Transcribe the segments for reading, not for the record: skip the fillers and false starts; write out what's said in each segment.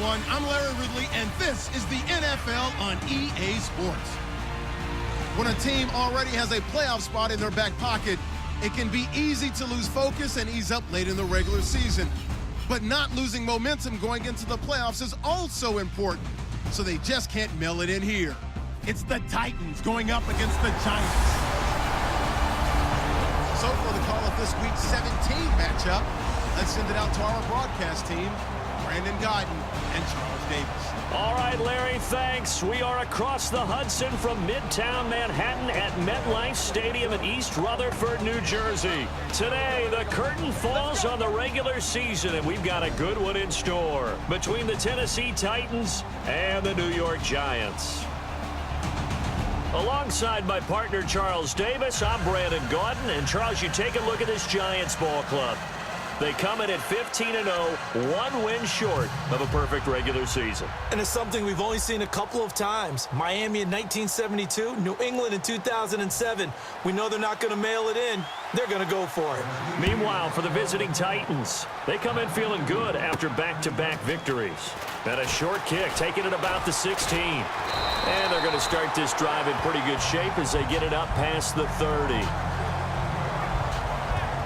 everyone. I'm Larry Ridley, and this is the NFL on EA Sports. When a team already has a playoff spot in their back pocket, it can be easy to lose focus and ease up late in the regular season. But not losing momentum going into the playoffs is also important, so they just can't mail it in here. It's the Titans going up against the Giants. So for the call of this week's 17 matchup, let's send it out to our broadcast team, Brandon Godden and Charles Davis. All right, Larry, thanks. We are across the Hudson from Midtown Manhattan at MetLife Stadium in East Rutherford, New Jersey. Today, the curtain falls on the regular season, and we've got a good one in store between the Tennessee Titans and the New York Giants. Alongside my partner, Charles Davis, I'm Brandon Godden. And, Charles, you take a look at this Giants ball club. They come in at 15-0, one win short of a perfect regular season. And it's something we've only seen a couple of times. Miami in 1972, New England in 2007. We know they're not going to mail it in. They're going to go for it. Meanwhile, for the visiting Titans, they come in feeling good after back-to-back victories. And a short kick, taking it about the 16. And they're going to start this drive in pretty good shape as they get it up past the 30.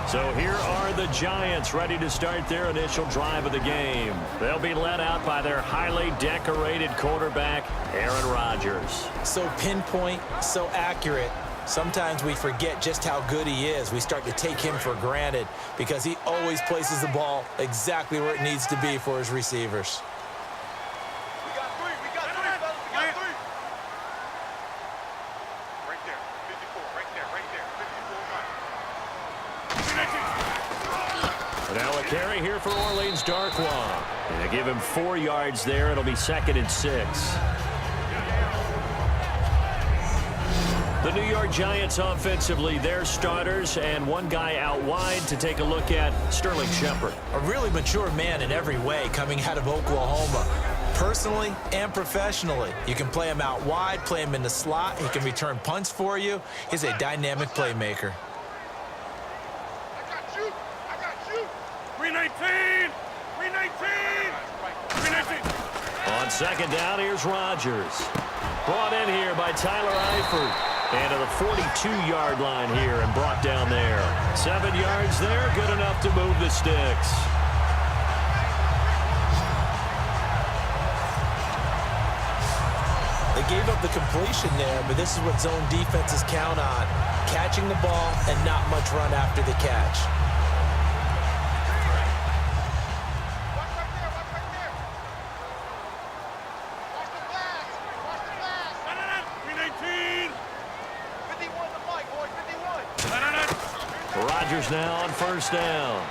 So here are the Giants ready to start their initial drive of the game. They'll be led out by their highly decorated quarterback, Aaron Rodgers. So pinpoint, so accurate. Sometimes we forget just how good he is. We start to take him for granted because he always places the ball exactly where it needs to be for his receivers. Now a carry here for Orleans Darkwa. And they give him 4 yards there. It'll be 2nd and 6. The New York Giants offensively, their starters, and one guy out wide to take a look at, Sterling Shepard. A really mature man in every way coming out of Oklahoma. Personally and professionally, you can play him out wide, play him in the slot. He can return punts for you. He's a dynamic playmaker. 319! 319! 319! On 2nd down, here's Rodgers. Brought in here by Tyler Eifert. And to the 42-yard line here and brought down there. 7 yards there, good enough to move the sticks. They gave up the completion there, but this is what zone defenses count on. Catching the ball and not much run after the catch. Rodgers now on 1st down.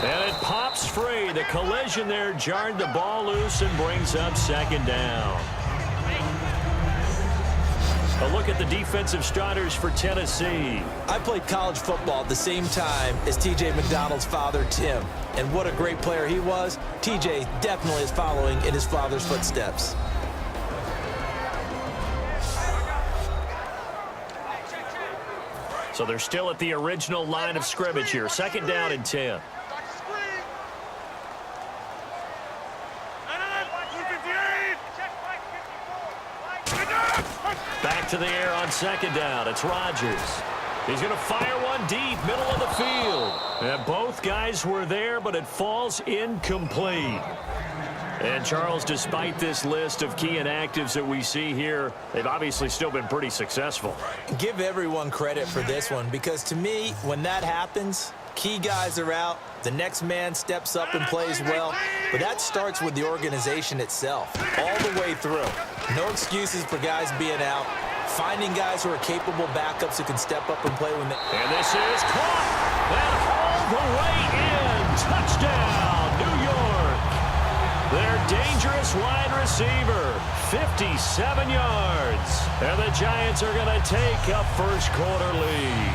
And it pops free. The collision there jarred the ball loose and brings up 2nd down. A look at the defensive starters for Tennessee. I played college football at the same time as T.J. McDonald's father, Tim. And what a great player he was. T.J. definitely is following in his father's footsteps. So they're still at the original line of scrimmage here. 2nd down and 10. Back to the air on 2nd down. It's Rodgers. He's going to fire one deep, middle of the field. And both guys were there, but it falls incomplete. And, Charles, despite this list of key inactives that we see here, they've obviously still been pretty successful. Give everyone credit for this one because, to me, when that happens, key guys are out, the next man steps up and plays well, but that starts with the organization itself, all the way through. No excuses for guys being out, finding guys who are capable backups who can step up and play when they... And this is caught, and all the way in. Touchdown, New York. Their dangerous wide receiver, 57 yards. And the Giants are going to take a first-quarter lead.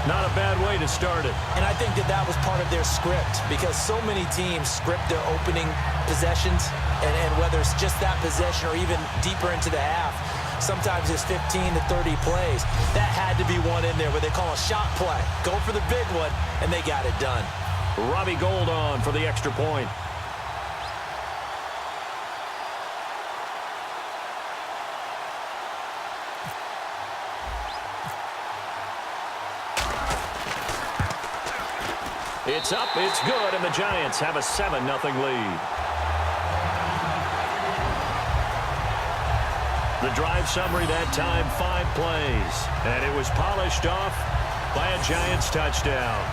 Not a bad way to start it. And I think that was part of their script because so many teams script their opening possessions, and whether it's just that possession or even deeper into the half, sometimes it's 15 to 30 plays. That had to be one in there where they call a shot play. Go for the big one, and they got it done. Robbie Gould on for the extra point. It's up, it's good, and the Giants have a 7-0 lead. The drive summary that time, 5 plays. And it was polished off by a Giants touchdown.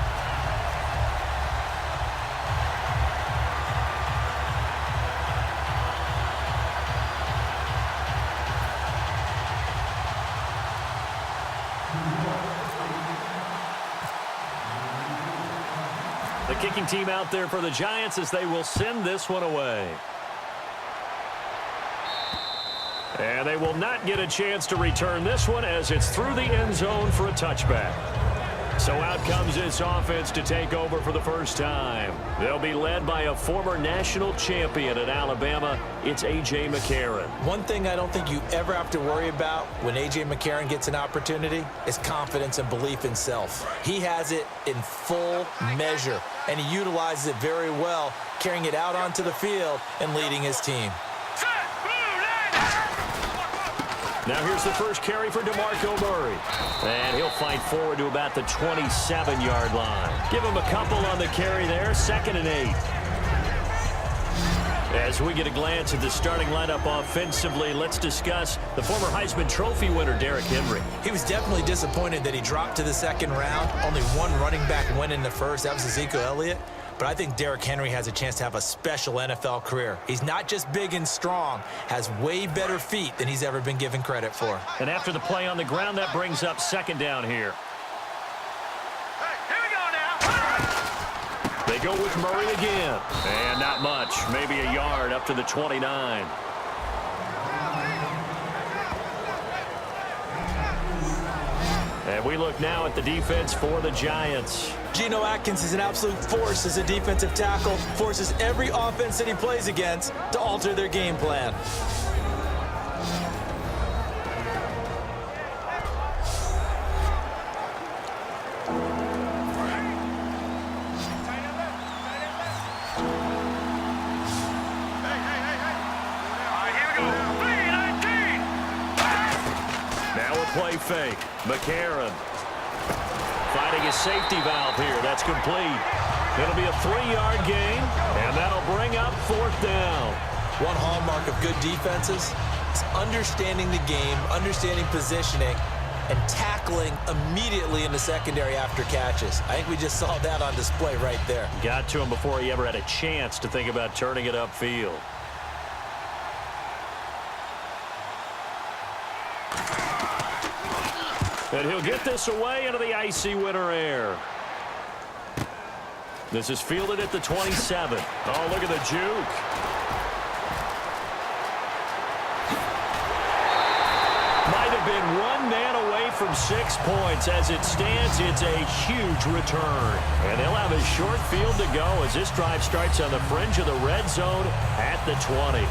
The kicking team out there for the Giants as they will send this one away. And they will not get a chance to return this one as it's through the end zone for a touchback. So out comes this offense to take over for the first time. They'll be led by a former national champion at Alabama. It's A.J. McCarron. One thing I don't think you ever have to worry about when A.J. McCarron gets an opportunity is confidence and belief in self. He has it in full measure, and he utilizes it very well, carrying it out onto the field and leading his team. Now here's the first carry for DeMarco Murray. And he'll fight forward to about the 27-yard line. Give him a couple on the carry there, 2nd and 8. As we get a glance at the starting lineup offensively, let's discuss the former Heisman Trophy winner, Derrick Henry. He was definitely disappointed that he dropped to the 2nd round. Only one running back went in the first. That was Ezekiel Elliott. But I think Derrick Henry has a chance to have a special NFL career. He's not just big and strong, has way better feet than he's ever been given credit for. And after the play on the ground, that brings up 2nd down here. Here we go now. They go with Murray again. And not much, maybe a yard up to the 29. And we look now at the defense for the Giants. Geno Atkins is an absolute force as a defensive tackle, forces every offense that he plays against to alter their game plan. Play fake. McCarron finding his safety valve here. That's complete. It'll be a 3-yard gain, and that'll bring up 4th down. One hallmark of good defenses is understanding the game, understanding positioning, and tackling immediately in the secondary after catches. I think we just saw that on display right there. Got to him before he ever had a chance to think about turning it upfield. And he'll get this away into the icy winter air. This is fielded at the 27. Oh, look at the juke. Might have been one man away from 6 points. As it stands, it's a huge return. And they'll have a short field to go as this drive starts on the fringe of the red zone at the 20.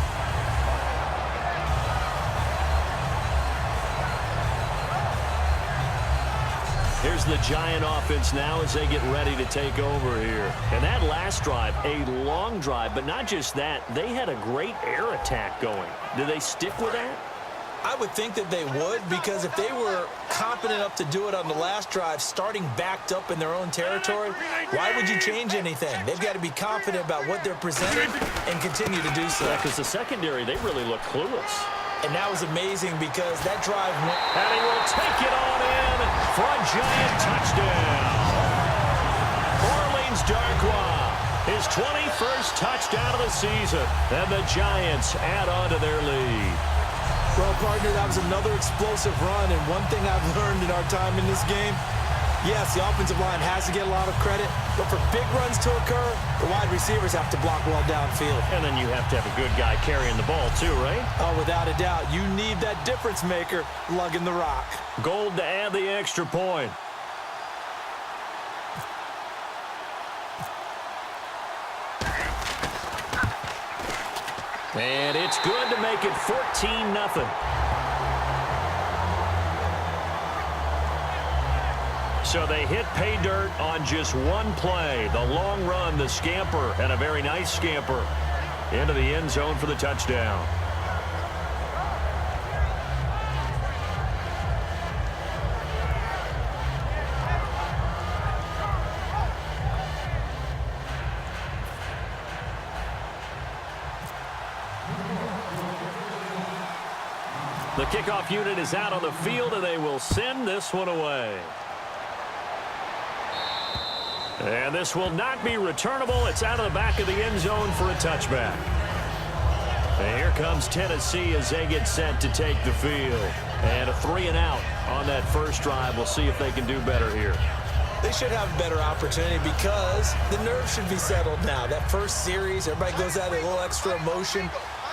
Here's the Giant offense now as they get ready to take over here. And that last drive, a long drive, but not just that, they had a great air attack going. Do they stick with that? I would think that they would, because if they were confident enough to do it on the last drive, starting backed up in their own territory, why would you change anything? They've got to be confident about what they're presenting and continue to do so. Yeah, because the secondary, they really look clueless. And that was amazing because that drive went. And he will take it on in for a Giant touchdown. Orleans Darkwa, his 21st touchdown of the season. And the Giants add on to their lead. Well, partner, that was another explosive run. And one thing I've learned in our time in this game, yes, the offensive line has to get a lot of credit, but for big runs to occur, the wide receivers have to block well downfield. And then you have to have a good guy carrying the ball too, right? Oh, without a doubt. You need that difference maker lugging the rock. Gold to add the extra point. And it's good to make it 14-0. So they hit pay dirt on just one play. The long run, the scamper, and a very nice scamper into the end zone for the touchdown. The kickoff unit is out on the field, and they will send this one away. And this will not be returnable. It's out of the back of the end zone for a touchback. And here comes Tennessee as they get set to take the field. And a 3-and-out on that first drive. We'll see if they can do better here. They should have a better opportunity because the nerves should be settled now. That first series, everybody goes out with a little extra emotion.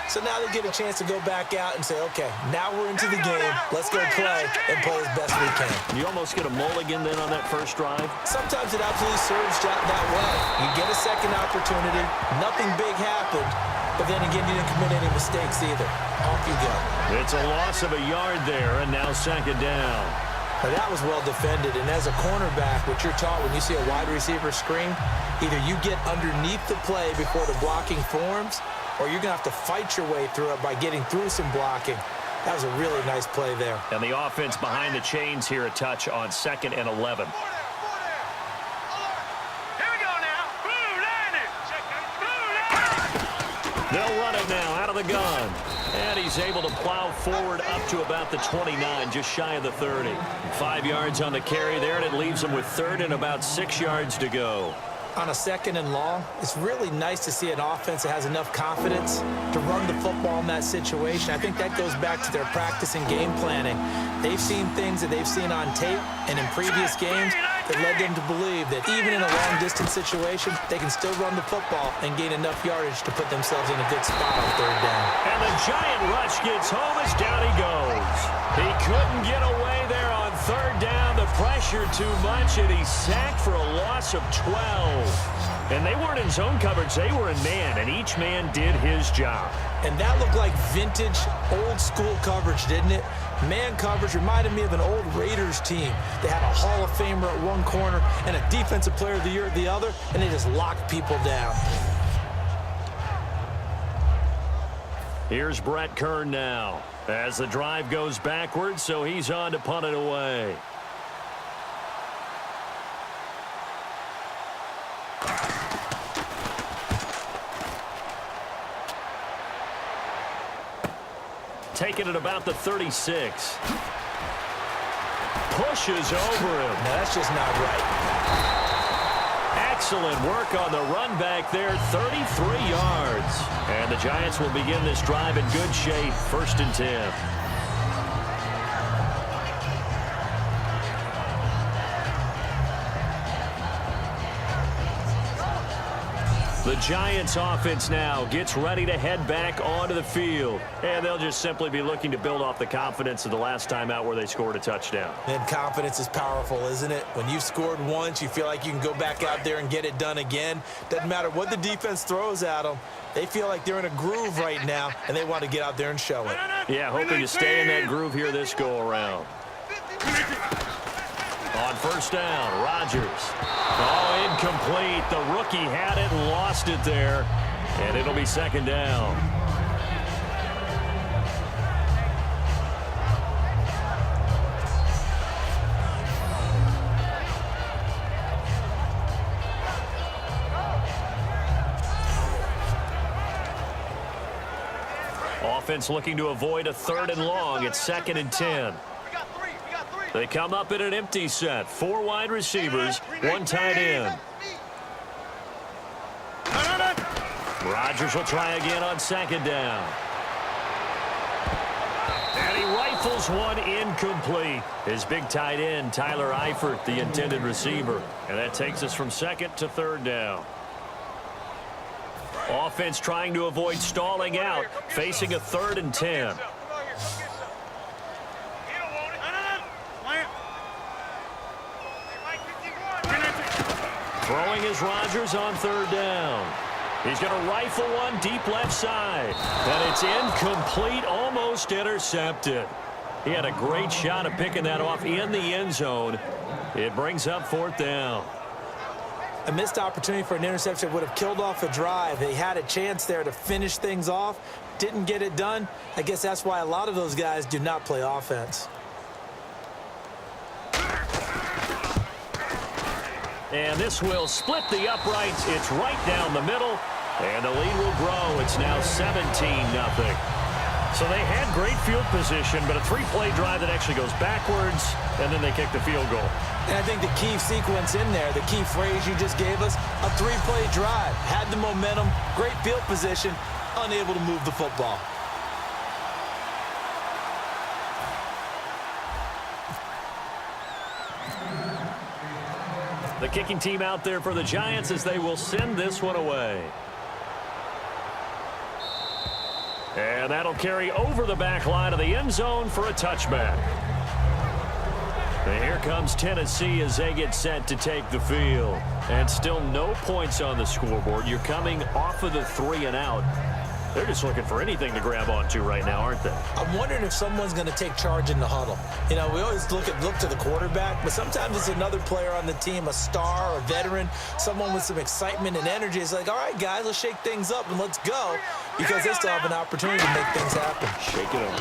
So now they get a chance to go back out and say, okay, now we're into the game. Let's go play and play as best we can. You almost get a mulligan then on that first drive? Sometimes it absolutely serves that way. You get a second opportunity. Nothing big happened. But then again, you didn't commit any mistakes either. Off you go. It's a loss of a yard there, and now second down. Now that was well defended. And as a cornerback, what you're taught when you see a wide receiver screen, either you get underneath the play before the blocking forms, or you're going to have to fight your way through it by getting through some blocking. That was a really nice play there. And the offense behind the chains here, a touch on 2nd and 11. Here we go now. They'll run it now out of the gun. And he's able to plow forward up to about the 29, just shy of the 30. 5 yards on the carry there, and it leaves him with 3rd and about 6 yards to go. On a 2nd and long, it's really nice to see an offense that has enough confidence to run the football in that situation. I think that goes back to their practice and game planning. They've seen things that they've seen on tape and in previous games that led them to believe that even in a long-distance situation, they can still run the football and gain enough yardage to put themselves in a good spot on 3rd down. And the giant rush gets home as down he goes. He couldn't get away there on 3rd down. The pressure too much, and he's sacked for a loss of 12. And they weren't in zone coverage. They were in man, and each man did his job. And that looked like vintage, old-school coverage, didn't it? Man coverage reminded me of an old Raiders team. They had a Hall of Famer at one corner and a Defensive Player of the Year at the other, and they just locked people down. Here's Brett Kern now as the drive goes backwards, so he's on to punt it away. Taking it about the 36. Pushes over him. Now, that's just not right. Excellent work on the run back there, 33 yards. And the Giants will begin this drive in good shape, 1st and 10. The Giants offense now gets ready to head back onto the field. And they'll just simply be looking to build off the confidence of the last time out where they scored a touchdown. And confidence is powerful, isn't it? When you've scored once, you feel like you can go back out there and get it done again. Doesn't matter what the defense throws at them. They feel like they're in a groove right now, and they want to get out there and show it. Yeah, hoping to stay in that groove here this go-around. On 1st down, Rodgers. Oh, incomplete. The rookie had it and lost it there. And it'll be 2nd down. Offense looking to avoid a 3rd and long. It's 2nd and 10. They come up in an empty set. 4 wide receivers, 1 tight end. Rodgers will try again on 2nd down. And he rifles one incomplete. His big tight end, Tyler Eifert, the intended receiver. And that takes us from 2nd to 3rd down. Offense trying to avoid stalling out, facing a 3rd and 10. Throwing is Rodgers on 3rd down. He's going to rifle one deep left side. And it's incomplete, almost intercepted. He had a great shot at picking that off in the end zone. It brings up 4th down. A missed opportunity for an interception would have killed off a drive. They had a chance there to finish things off. Didn't get it done. I guess that's why a lot of those guys do not play offense. And this will split the uprights. It's right down the middle. And the lead will grow. It's now 17-0. So they had great field position, but a three-play drive that actually goes backwards, and then they kick the field goal. And I think the key sequence in there, the key phrase you just gave us, a three-play drive. Had the momentum, great field position, unable to move the football. The kicking team out there for the Giants as they will send this one away. And that'll carry over the back line of the end zone for a touchback. And here comes Tennessee as they get set to take the field. And still no points on the scoreboard. You're coming off of the 3 and out. They're just looking for anything to grab onto right now, aren't they? I'm wondering if someone's going to take charge in the huddle. You know, we always look to the quarterback, but sometimes it's another player on the team, a star, a veteran, someone with some excitement and energy. It's like, all right, guys, let's shake things up and let's go, because they still have an opportunity to make things happen. Shake it up.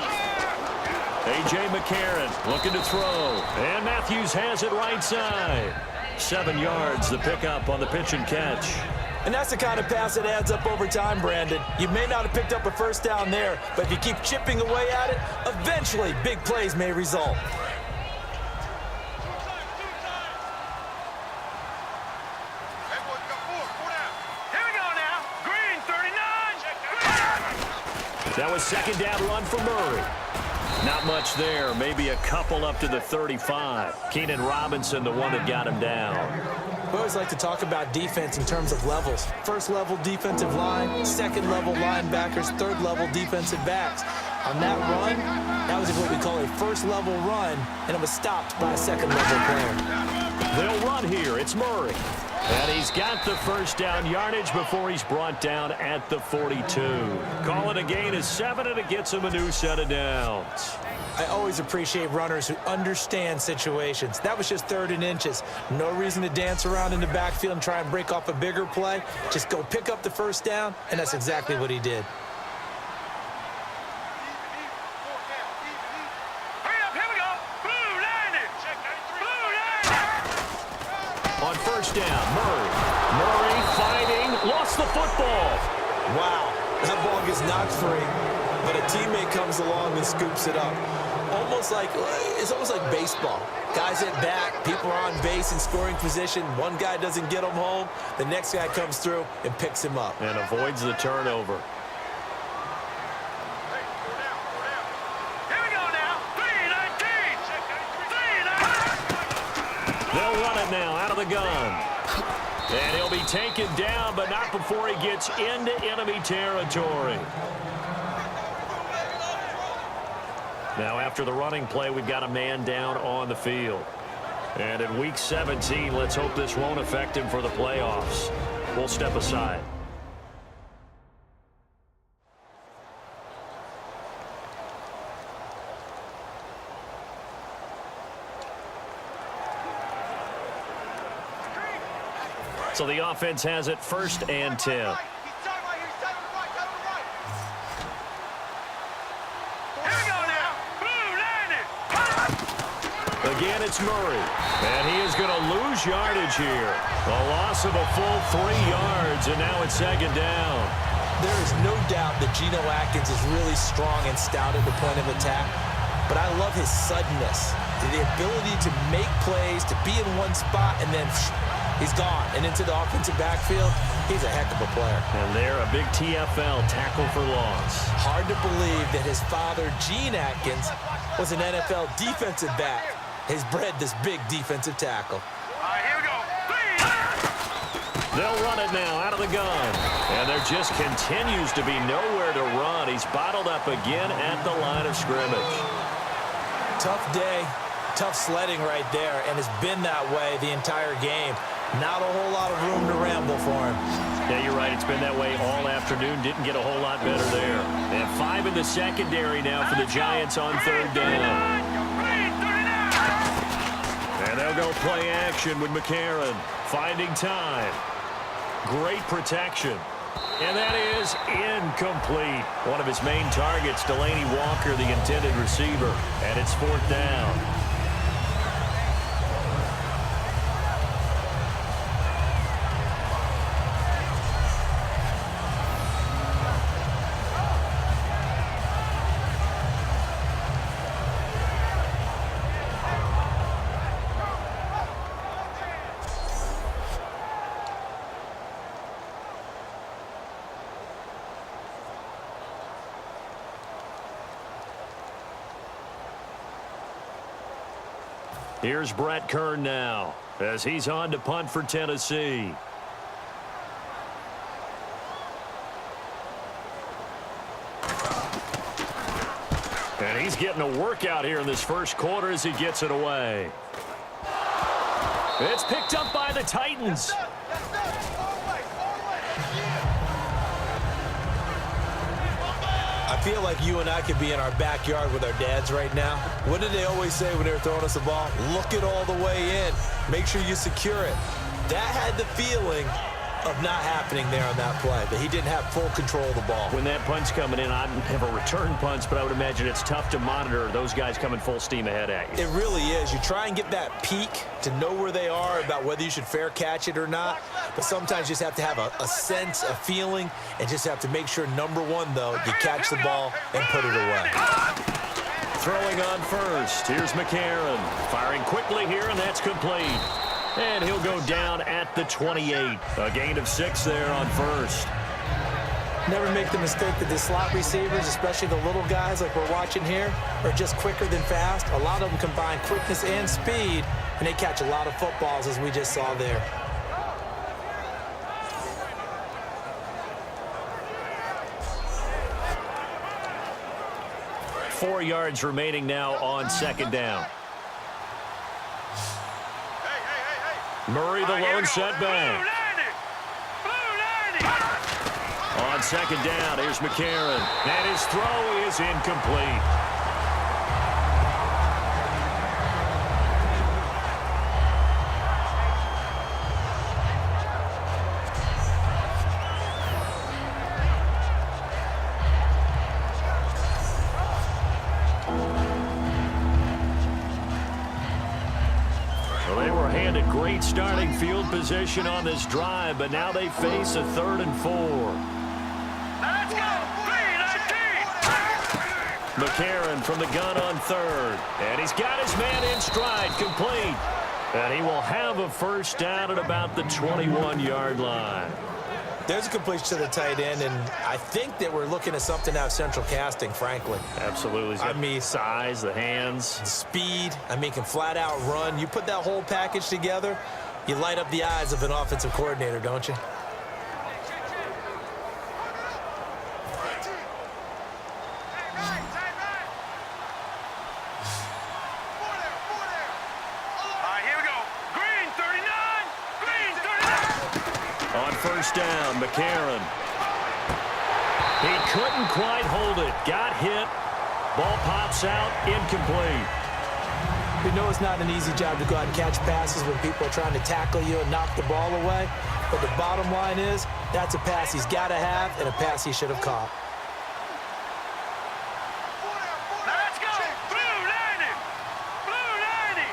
A.J. McCarron looking to throw, and Matthews has it right side. 7 yards, the pickup on the pitch and catch. And that's the kind of pass that adds up over time, Brandon. You may not have picked up a first down there, but if you keep chipping away at it, eventually big plays may result. That was second down run for Murray. Not much there, maybe a couple up to the 35. Keenan Robinson, the one that got him down. We always like to talk about defense in terms of levels. First level defensive line, second level linebackers, third level defensive backs. On that run, that was what we call a first level run, and it was stopped by a second level player. They'll run here. It's Murray. And he's got the first down yardage before he's brought down at the 42. Call it a gain of 7, and it gets him a new set of downs. I always appreciate runners who understand situations. That was just 3rd and inches. No reason to dance around in the backfield and try and break off a bigger play. Just go pick up the first down, and that's exactly what he did. On first down, Murray fighting, lost the football. Wow, that ball gets knocked free, but a teammate comes along and scoops it up. It's almost like baseball. Guys at bat, people are on base in scoring position. One guy doesn't get him home. The next guy comes through and picks him up. And avoids the turnover. They'll run it now out of the gun. And he'll be taken down, but not before he gets into enemy territory. Now, after the running play, we've got a man down on the field. And in Week 17, let's hope this won't affect him for the playoffs. We'll step aside. So the offense has it 1st and 10. Again, it's Murray. And he is going to lose yardage here. A loss of a full 3 yards, and now it's 2nd down. There is no doubt that Geno Atkins is really strong and stout at the point of attack, but I love his suddenness, the ability to make plays, to be in one spot, and then he's gone. And into the offensive backfield, he's a heck of a player. And there, a big TFL, tackle for loss. Hard to believe that his father, Gene Atkins, was an NFL defensive back. He's bred this big defensive tackle. All right, here we go. They'll run it now out of the gun. And there just continues to be nowhere to run. He's bottled up again at the line of scrimmage. Tough day, tough sledding right there, and it's been that way the entire game. Not a whole lot of room to ramble for him. Yeah, you're right. It's been that way all afternoon. Didn't get a whole lot better there. They have 5 in the secondary now for the Giants on 3rd down. And they'll go play action with McCarron. Finding time. Great protection. And that is incomplete. One of his main targets, Delaney Walker, the intended receiver. And it's 4th down. Here's Brett Kern now as he's on to punt for Tennessee. And he's getting a workout here in this first quarter as he gets it away. It's picked up by the Titans. I feel like you and I could be in our backyard with our dads right now. What did they always say when they were throwing us the ball? Look it all the way in. Make sure you secure it. That had the feeling of not happening there on that play, that he didn't have full control of the ball. When that punt's coming in, I never return punts, but I would imagine it's tough to monitor those guys coming full steam ahead at you. It really is. You try and get that peek to know where they are about whether you should fair catch it or not, but sometimes you just have to have a sense, a feeling, and just have to make sure, number one, though, you catch the ball and put it away. Throwing on first. Here's McCarron. Firing quickly here, and that's complete. And he'll go down at the 28. A gain of 6 there on first. Never make the mistake that the slot receivers, especially the little guys like we're watching here, are just quicker than fast. A lot of them combine quickness and speed, and they catch a lot of footballs, as we just saw there. Four yards remaining now on second down. Murray, the lone setback. On second down, here's McCarron. And his throw is incomplete. Great starting field position on this drive, but now they face a 3rd and 4. Let's go! 3-19! McCarron from the gun on 3rd. And he's got his man in stride, complete. And he will have a first down at about the 21-yard line. There's a completion to the tight end, and I think that we're looking at something out of central casting, frankly. Absolutely. I mean, size, the hands. The speed. I mean, can flat out run. You put that whole package together, you light up the eyes of an offensive coordinator, don't you? First down, McCarron. He couldn't quite hold it. Got hit. Ball pops out, incomplete. We know it's not an easy job to go out and catch passes when people are trying to tackle you and knock the ball away. But the bottom line is, that's a pass he's got to have and a pass he should have caught. Let's go! Blue 90! Blue 90!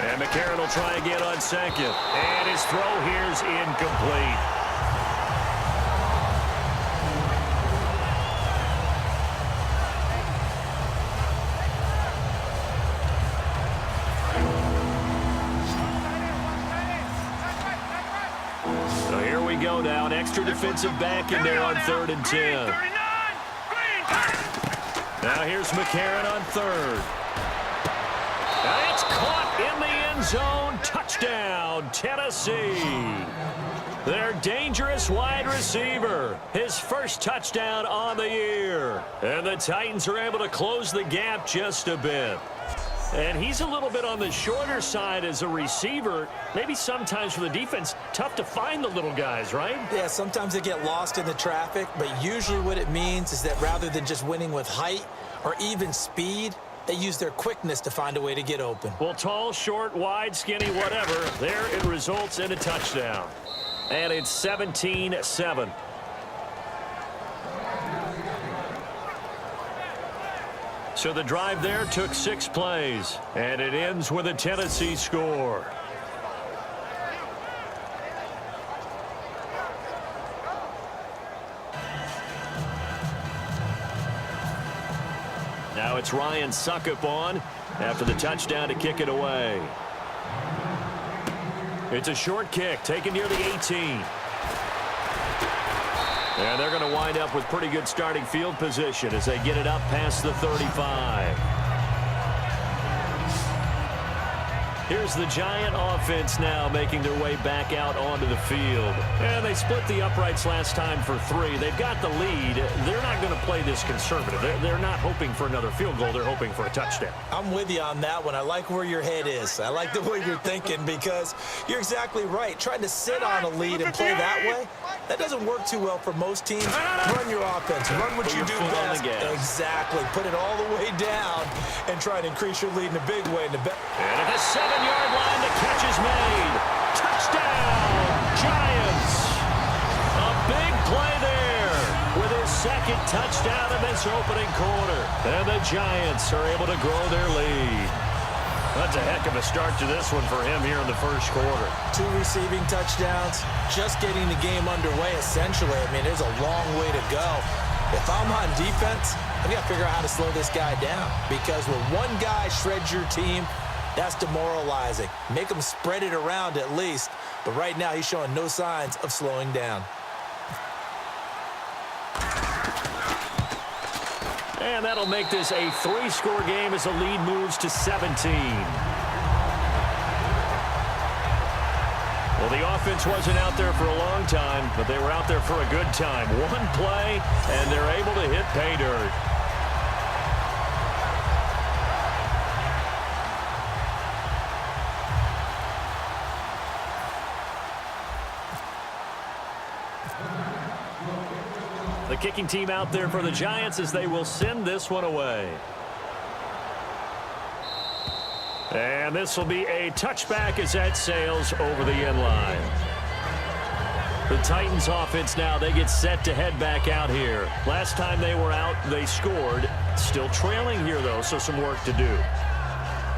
And McCarron will try again on second. And his throw here's incomplete. So here we go now. An extra defensive back in there on 3rd and 10. Now here's McCarron on 3rd. And it's caught in the end zone. Touchdown, Tennessee. Their dangerous wide receiver. His first touchdown on the year. And the Titans are able to close the gap just a bit. And he's a little bit on the shorter side as a receiver. Maybe sometimes for the defense, tough to find the little guys, right? Yeah, sometimes they get lost in the traffic, but usually what it means is that rather than just winning with height or even speed, they use their quickness to find a way to get open. Well, tall, short, wide, skinny, whatever, there it results in a touchdown. And it's 17-7. So the drive there took 6 plays, and it ends with a Tennessee score. Now it's Ryan Suckup on after the touchdown to kick it away. It's a short kick taken near the 18. And they're going to wind up with pretty good starting field position as they get it up past the 35. Here's the Giant offense now making their way back out onto the field. And they split the uprights last time for 3. They've got the lead. They're not going to play this conservative. They're not hoping for another field goal. They're hoping for a touchdown. I'm with you on that one. I like where your head is. I like the way you're thinking because you're exactly right. Trying to sit on a lead and play that way, that doesn't work too well for most teams. Run your offense. Run what you do best. Exactly. Put it all the way down and try to increase your lead in a big way. And at the 7-yard line, the catch is made. Touchdown, Giants. A big play there with his second touchdown in this opening quarter. And the Giants are able to grow their lead. That's a heck of a start to this one for him here in the first quarter. 2 receiving touchdowns, just getting the game underway, essentially. I mean, there's a long way to go. If I'm on defense, I've got to figure out how to slow this guy down because when one guy shreds your team, that's demoralizing. Make him spread it around at least. But right now, he's showing no signs of slowing down. And that'll make this a 3-score game as the lead moves to 17. Well, the offense wasn't out there for a long time, but they were out there for a good time. One play, and they're able to hit pay dirt. The kicking team out there for the Giants as they will send this one away. And this will be a touchback as that sails over the end line. The Titans offense now, they get set to head back out here. Last time they were out, they scored. Still trailing here, though, so some work to do.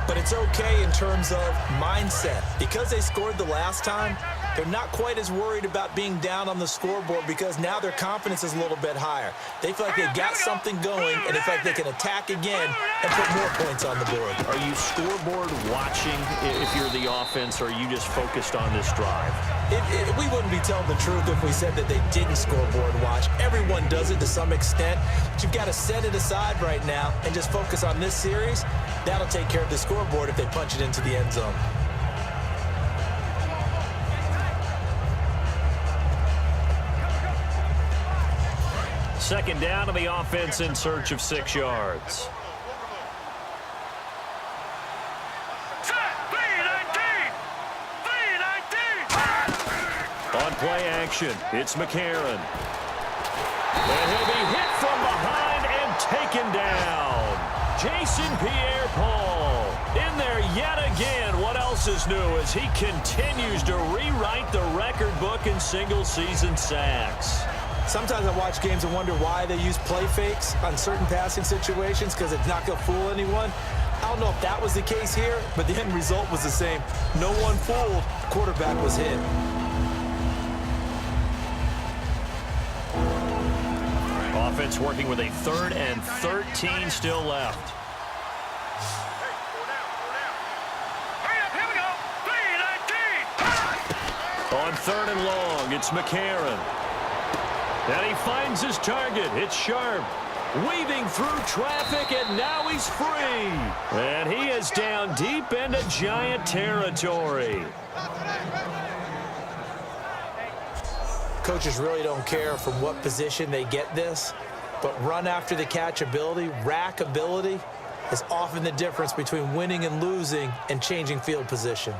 But it's okay in terms of mindset. Because they scored the last time, they're not quite as worried about being down on the scoreboard because now their confidence is a little bit higher. They feel like they've got something going, and they feel like they can attack again and put more points on the board. Are you scoreboard watching if you're the offense, or are you just focused on this drive? We wouldn't be telling the truth if we said that they didn't scoreboard watch. Everyone does it to some extent, but you've got to set it aside right now and just focus on this series. That'll take care of the scoreboard if they punch it into the end zone. Second down to the offense in search of 6 yards. On play action, it's McCarron. And he'll be hit from behind and taken down. Jason Pierre-Paul in there yet again. What else is new as he continues to rewrite the record book in single-season sacks. Sometimes I watch games and wonder why they use play fakes on certain passing situations because it's not going to fool anyone. I don't know if that was the case here, but the end result was the same. No one fooled. Quarterback was hit. Offense working with a 3rd and 13 still left. On 3rd and long, it's McCarron. And he finds his target. It's Sharp. Weaving through traffic, and now he's free. And he is down deep into Giant territory. Coaches really don't care from what position they get this, but run after the catch ability, rack ability, is often the difference between winning and losing and changing field position.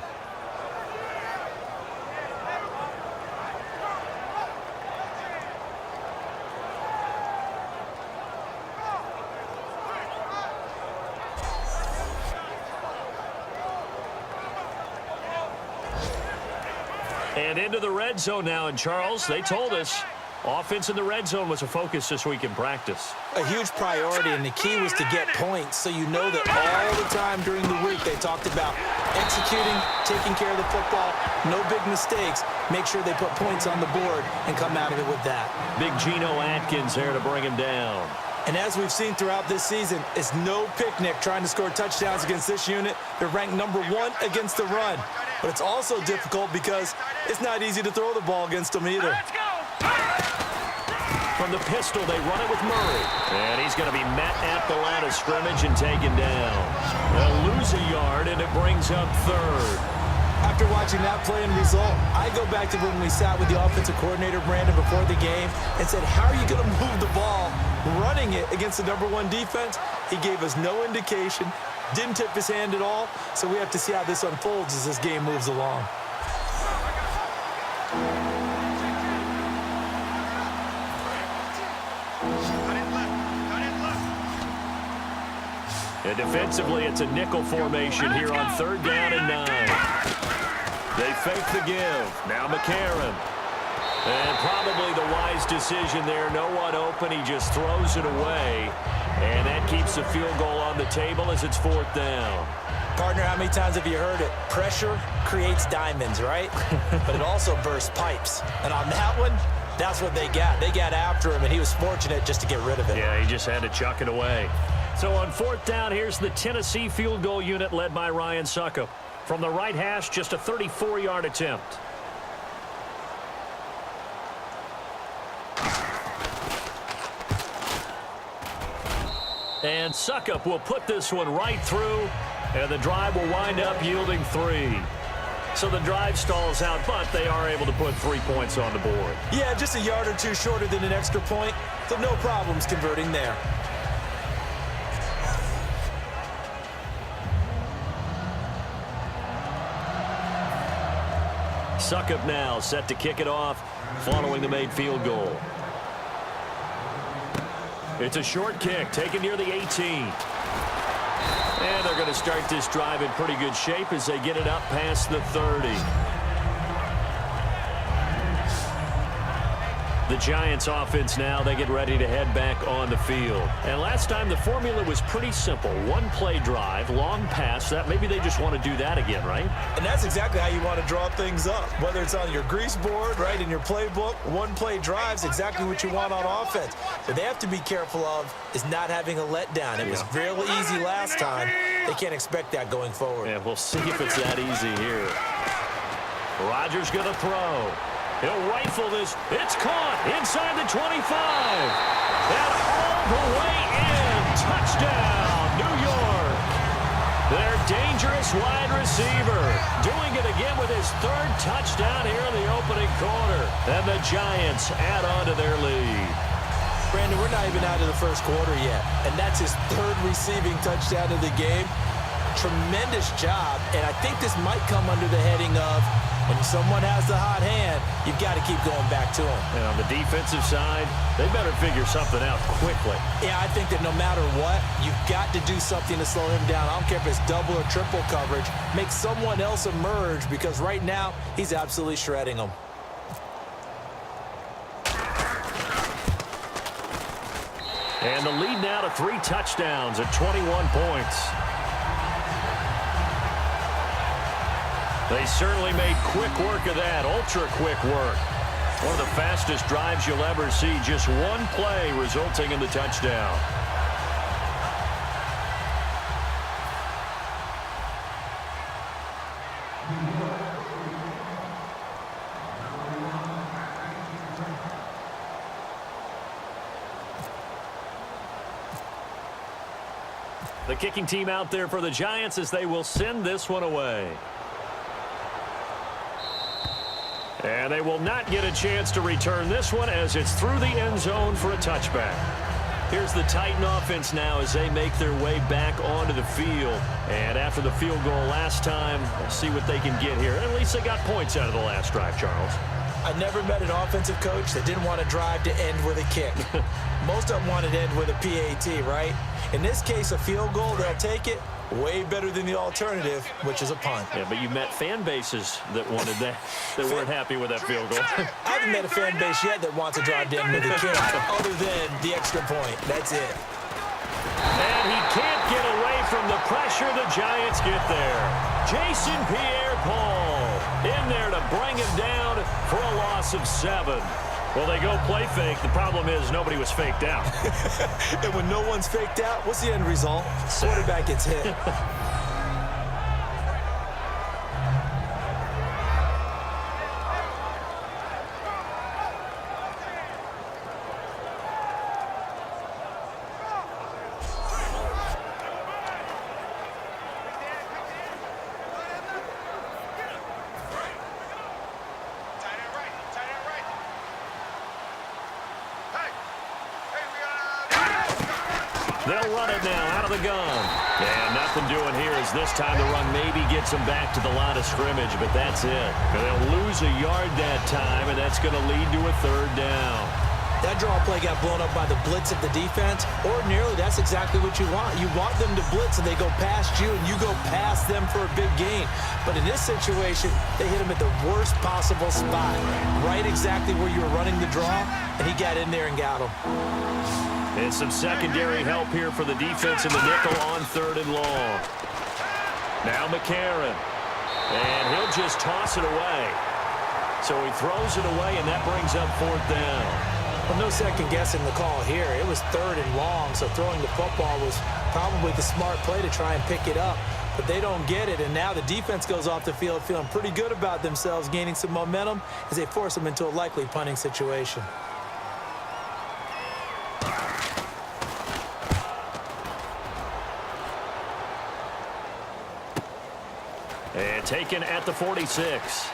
And into the red zone now, and Charles, they told us offense in the red zone was a focus this week in practice. A huge priority, and the key was to get points, so you know that all the time during the week they talked about executing, taking care of the football, no big mistakes, make sure they put points on the board and come out of it with that. Big Geno Atkins there to bring him down. And as we've seen throughout this season, it's no picnic trying to score touchdowns against this unit. They're ranked number 1 against the run. But it's also difficult because it's not easy to throw the ball against them either. Let's go! From the pistol, they run it with Murray. And he's going to be met at the line of scrimmage and taken down. They'll lose a yard, and it brings up third. After watching that play and result, I go back to when we sat with the offensive coordinator, Brandon, before the game and said, how are you going to move the ball running it against the #1 defense? He gave us no indication, didn't tip his hand at all, so we have to see how this unfolds as this game moves along. And defensively, it's a nickel formation here on 3rd down and 9. They fake the give. Now McCarron. And probably the wise decision there. No one open. He just throws it away. And that keeps the field goal on the table as it's 4th down. Partner, how many times have you heard it? Pressure creates diamonds, right? But it also bursts pipes. And on that one, that's what they got. They got after him, and he was fortunate just to get rid of it. Yeah, he just had to chuck it away. So on 4th down, here's the Tennessee field goal unit led by Ryan Suckup. From the right hash, just a 34-yard attempt. And Suckup will put this one right through, and the drive will wind up yielding 3. So the drive stalls out, but they are able to put 3 points on the board. Yeah, just a yard or two shorter than an extra point, so no problems converting there. Suckup now set to kick it off following the made field goal. It's a short kick taken near the 18. And they're going to start this drive in pretty good shape as they get it up past the 30. The Giants offense now, they get ready to head back on the field. And last time the formula was pretty simple. 1-play drive, long pass. That maybe they just want to do that again, right? And that's exactly how you want to draw things up. Whether it's on your grease board, right, in your playbook, 1-play drive is exactly what you want on offense. What they have to be careful of is not having a letdown. It was real easy last time. They can't expect that going forward. Yeah, we'll see if it's that easy here. Rodgers going to throw. He'll rifle this. It's caught inside the 25. And all the way in. Touchdown, New York. Their dangerous wide receiver doing it again with his 3rd touchdown here in the opening quarter. And the Giants add on to their lead. Brandon, we're not even out of the first quarter yet. And that's his 3rd receiving touchdown of the game. Tremendous job. And I think this might come under the heading of when someone has the hot hand, you've got to keep going back to him. And on the defensive side, they better figure something out quickly. Yeah, I think that no matter what, you've got to do something to slow him down. I don't care if it's double or triple coverage. Make someone else emerge because right now, he's absolutely shredding them. And the lead now to 3 touchdowns at 21 points. They certainly made quick work of that, ultra-quick work. One of the fastest drives you'll ever see, just 1 play resulting in the touchdown. The kicking team out there for the Giants as they will send this one away. And they will not get a chance to return this one as it's through the end zone for a touchback. Here's the Titan offense now as they make their way back onto the field. And after the field goal last time, we'll see what they can get here. At least they got points out of the last drive, Charles. I never met an offensive coach that didn't want to drive to end with a kick. Most of them wanted to end with a PAT, right? In this case, a field goal, they'll take it. Way better than the alternative, which is a punt. Yeah, but you met fan bases that wanted that, that weren't happy with that field goal. I haven't met a fan base yet that wants to drive down with a kick, other than the extra point. That's it. And he can't get away from the pressure. The Giants get there. Jason Pierre-Paul in there to bring him down for a loss of 7. Well, they go play fake. The problem is nobody was faked out. And when no one's faked out, what's the end result? Quarterback gets hit. They'll run it now out of the gun. And nothing doing here as this time the run maybe gets them back to the line of scrimmage, but that's it. They'll lose a yard that time, and that's going to lead to a third down. That draw play got blown up by the blitz of the defense. Ordinarily, that's exactly what you want. You want them to blitz, and they go past you, and you go past them for a big gain. But in this situation, they hit him at the worst possible spot, right exactly where you were running the draw, and he got in there and got him. And some secondary help here for the defense in the nickel on 3rd and long. Now McCarron. And he'll just toss it away. So he throws it away, and that brings up 4th down. Well, no second guessing the call here. It was 3rd and long, so throwing the football was probably the smart play to try and pick it up. But they don't get it, and now the defense goes off the field feeling pretty good about themselves, gaining some momentum as they force them into a likely punting situation. And taken at the 46.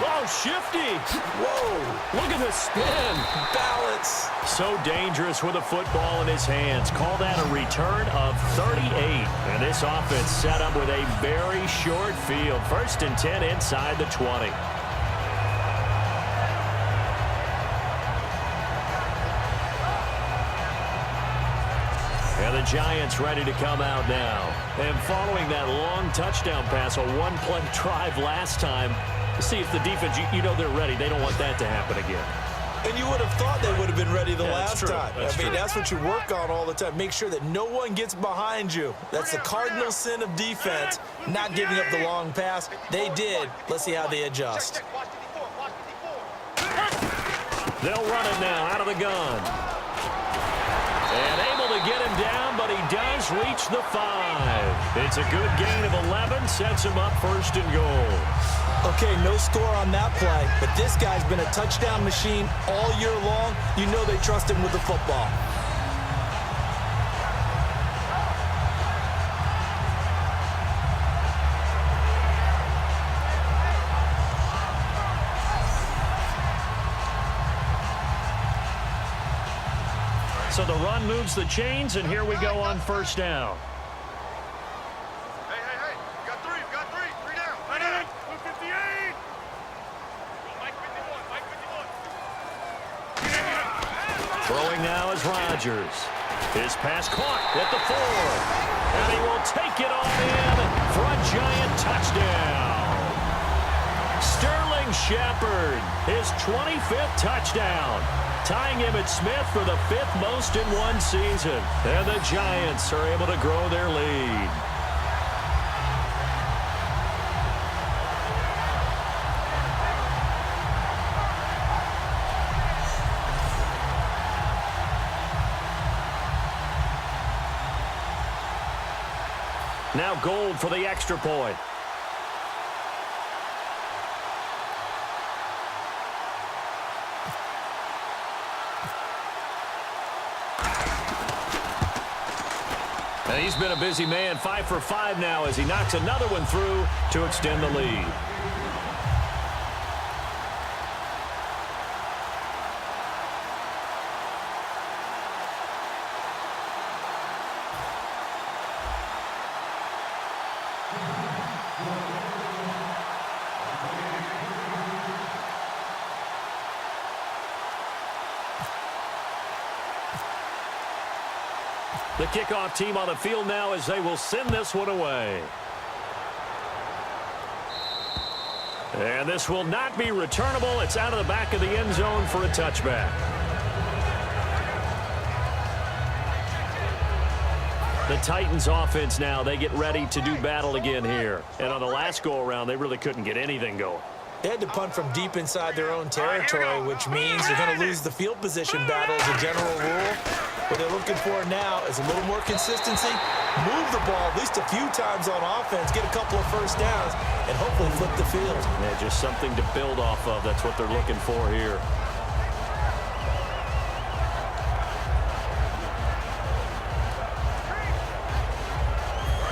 Oh, shifty. Whoa. Look at the spin. Balance. So dangerous with a football in his hands. Call that a return of 38. And this offense set up with a very short field. 1st and 10 inside the 20. And the Giants ready to come out now. And following that long touchdown pass, a one-play drive last time, see if the defense, you know they're ready. They don't want that to happen again. And you would have thought they would have been ready the last time. That's true. That's what you work on all the time. Make sure that no one gets behind you. That's the cardinal sin of defense, not giving up the long pass. They did. Let's see how they adjust. They'll run it now out of the gun. And able to get him down, but he does reach the 5. It's a good gain of 11, sets him up 1st and goal. Okay, no score on that play, but this guy's been a touchdown machine all year long. You know they trust him with the football. So the run moves the chains, and here we go on 1st down. Hey. Got three down. Right in. 58. Mike 51. Throwing now is Rodgers. His pass caught at the 4. And he will take it on in for a Giant touchdown. Sterling Shepard, his 25th touchdown, tying him at Smith for the 5th most in one season. And the Giants are able to grow their lead. Now Gold for the extra point. And he's been a busy man, 5 for 5 now as he knocks another one through to extend the lead. The kickoff team on the field now as they will send this one away. And this will not be returnable. It's out of the back of the end zone for a touchback. The Titans offense now, they get ready to do battle again here. And on the last go-around, they really couldn't get anything going. They had to punt from deep inside their own territory, which means they're going to lose the field position battle as a general rule. What they're looking for now is a little more consistency, move the ball at least a few times on offense, get a couple of first downs, and hopefully flip the field. Yeah, just something to build off of. That's what they're looking for here.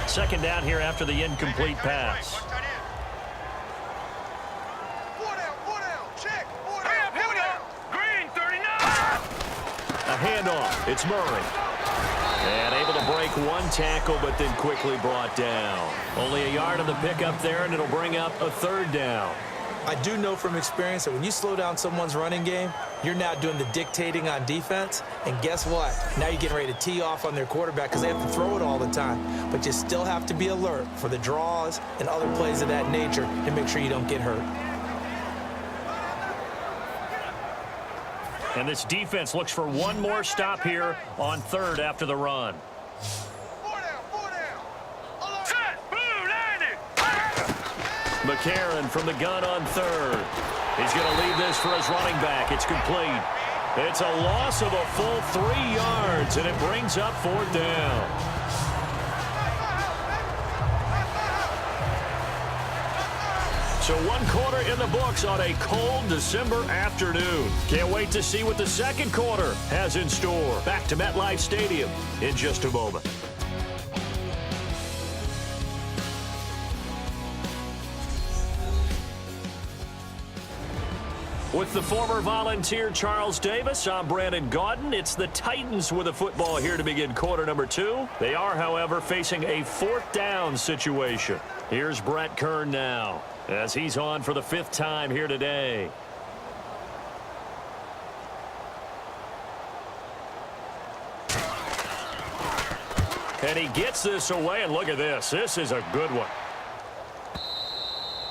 Second down here after the incomplete pass. A handoff. It's Murray. And able to break one tackle, but then quickly brought down. Only a yard on the pickup there, and it'll bring up a 3rd down. I do know from experience that when you slow down someone's running game, you're now doing the dictating on defense. And guess what? Now you're getting ready to tee off on their quarterback because they have to throw it all the time. But you still have to be alert for the draws and other plays of that nature and make sure you don't get hurt. And this defense looks for one more stop here on 3rd after the run. McCarron from the gun on 3rd. He's going to leave this for his running back. It's complete. It's a loss of a full 3 yards, and it brings up 4th down. So 1 quarter in the books on a cold December afternoon. Can't wait to see what the 2nd quarter has in store. Back to MetLife Stadium in just a moment. With the former Volunteer Charles Davis, I'm Brandon Gaudin. It's the Titans with the football here to begin quarter number 2. They are, however, facing a 4th down situation. Here's Brett Kern now, as he's on for the 5th time here today. And he gets this away, and look at this. This is a good one.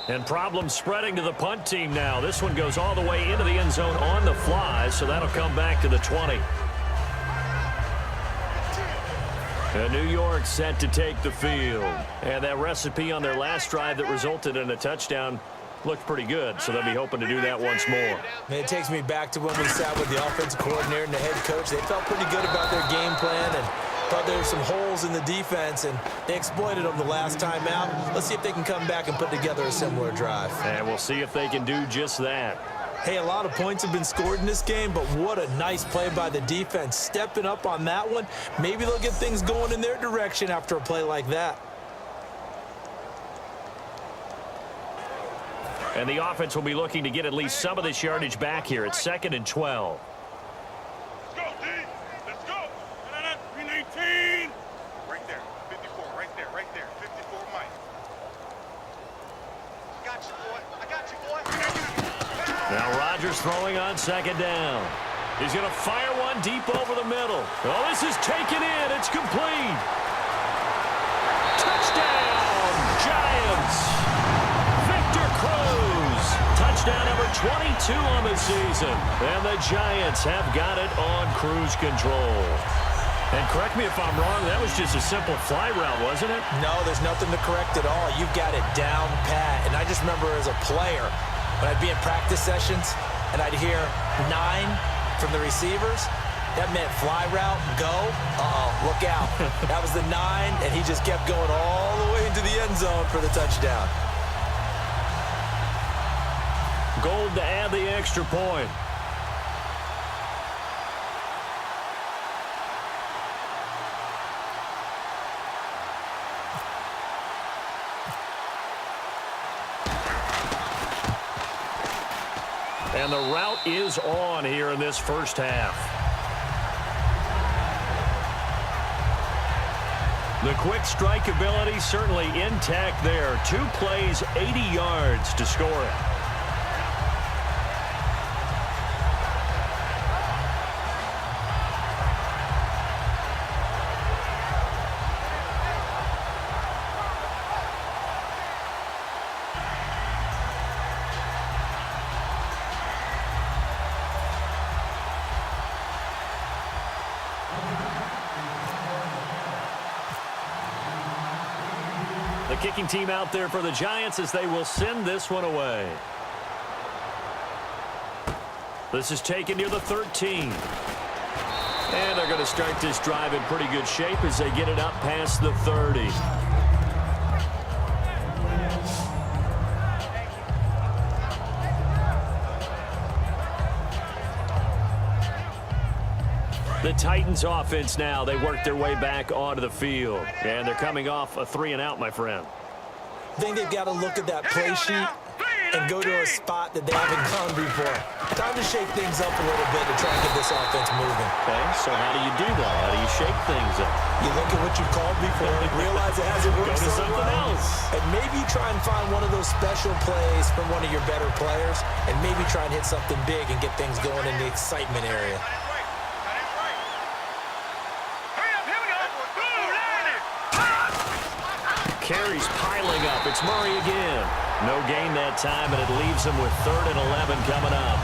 And problems spreading to the punt team now. This one goes all the way into the end zone on the fly, so that'll come back to the 20. And New York set to take the field. And that recipe on their last drive that resulted in a touchdown looked pretty good, so they'll be hoping to do that once more. And it takes me back to when we sat with the offensive coordinator and the head coach. They felt pretty good about their game plan and thought there were some holes in the defense, and they exploited them the last time out. Let's see if they can come back and put together a similar drive. And we'll see if they can do just that. Hey, a lot of points have been scored in this game, but what a nice play by the defense. Stepping up on that one. Maybe they'll get things going in their direction after a play like that. And the offense will be looking to get at least some of this yardage back here. It's 2nd and 12. Now Rodgers throwing on 2nd down. He's going to fire one deep over the middle. Oh, this is taken in. It's complete. Touchdown, Giants. Victor Cruz. Touchdown number 22 on the season. And the Giants have got it on cruise control. And correct me if I'm wrong, that was just a simple fly route, wasn't it? No, there's nothing to correct at all. You've got it down pat. And I just remember as a player, when I'd be in practice sessions and I'd hear 9 from the receivers, that meant fly route, go, look out. That was the 9, and he just kept going all the way into the end zone for the touchdown. Gold to add the extra point. And the route is on here in this first half. The quick strike ability certainly intact there. 2 plays, 80 yards to score it. The kicking team out there for the Giants as they will send this one away. This is taken near the 13. And they're going to start this drive in pretty good shape as they get it up past the 30. The Titans offense now, they work their way back onto the field. And they're coming off a 3-and-out, my friend. I think they've got to look at that play sheet and go to a spot that they haven't gone before. Time to shake things up a little bit to try and get this offense moving. Okay, so how do you do that? How do you shake things up? You look at what you've called before, realize it hasn't worked Go to so something well, else. and maybe try and find one of those special plays from one of your better players, and maybe try and hit something big and get things going in the excitement area. Carries piling up. It's Murray again. No gain that time, and it leaves him with 3rd and 11 coming up.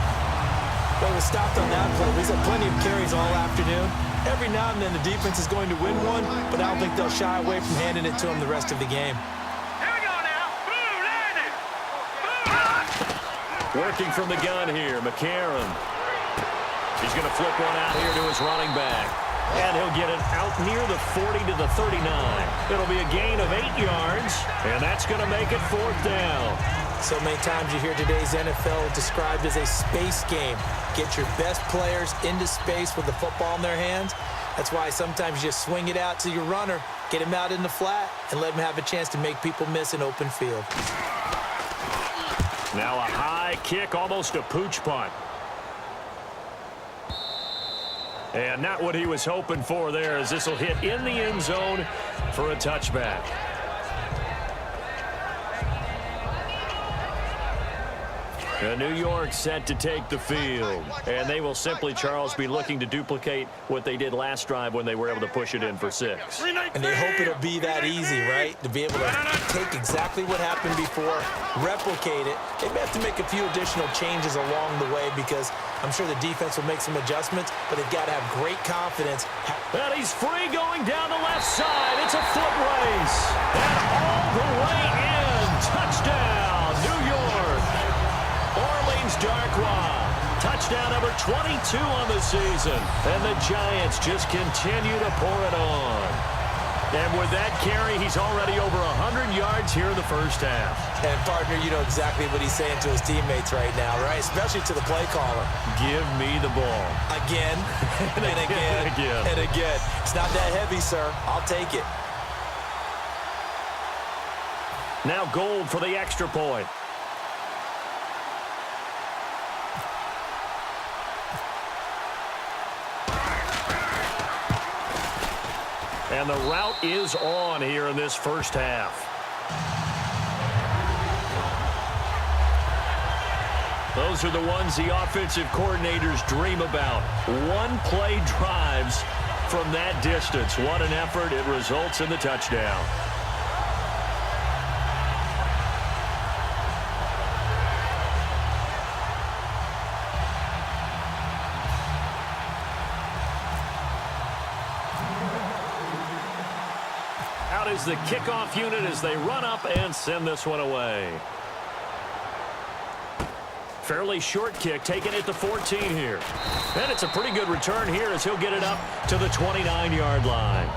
Well, he was stopped on that play. He's had plenty of carries all afternoon. Every now and then the defense is going to win one, but I don't think they'll shy away from handing it to him the rest of the game. Working from the gun here, McCarron. He's going to flip one out here to his running back. And he'll get it out near the 40 to the 39. It'll be a gain of 8 yards, and that's going to make it 4th down. So many times you hear today's NFL described as a space game. Get your best players into space with the football in their hands. That's why sometimes you just swing it out to your runner, get him out in the flat, and let him have a chance to make people miss an open field. Now a high kick, almost a pooch punt. And not what he was hoping for there, as this will hit in the end zone for a touchback. New York set to take the field. And they will simply, Charles, be looking to duplicate what they did last drive when they were able to push it in for 6. And they hope it'll be that easy, right? To be able to take exactly what happened before, replicate it. They may have to make a few additional changes along the way because I'm sure the defense will make some adjustments, but they've got to have great confidence. And he's free going down the left side. It's a foot race. And all the way in. Touchdown, New York. Orleans Darkwa. Touchdown number 22 on the season. And the Giants just continue to pour it on. And with that carry, he's already over 100 yards here in the first half. And, partner, you know exactly what he's saying to his teammates right now, right? Especially to the play caller. Give me the ball. Again, and again, and again. It's not that heavy, sir. I'll take it. Now Gold for the extra point. And the route is on here in this first half. Those are the ones the offensive coordinators dream about. One-play drives from that distance. What an effort. It results in the touchdown. Out is the kickoff unit as they run up and send this one away. Fairly short kick, taking it to 14 here. And it's a pretty good return here as he'll get it up to the 29-yard line.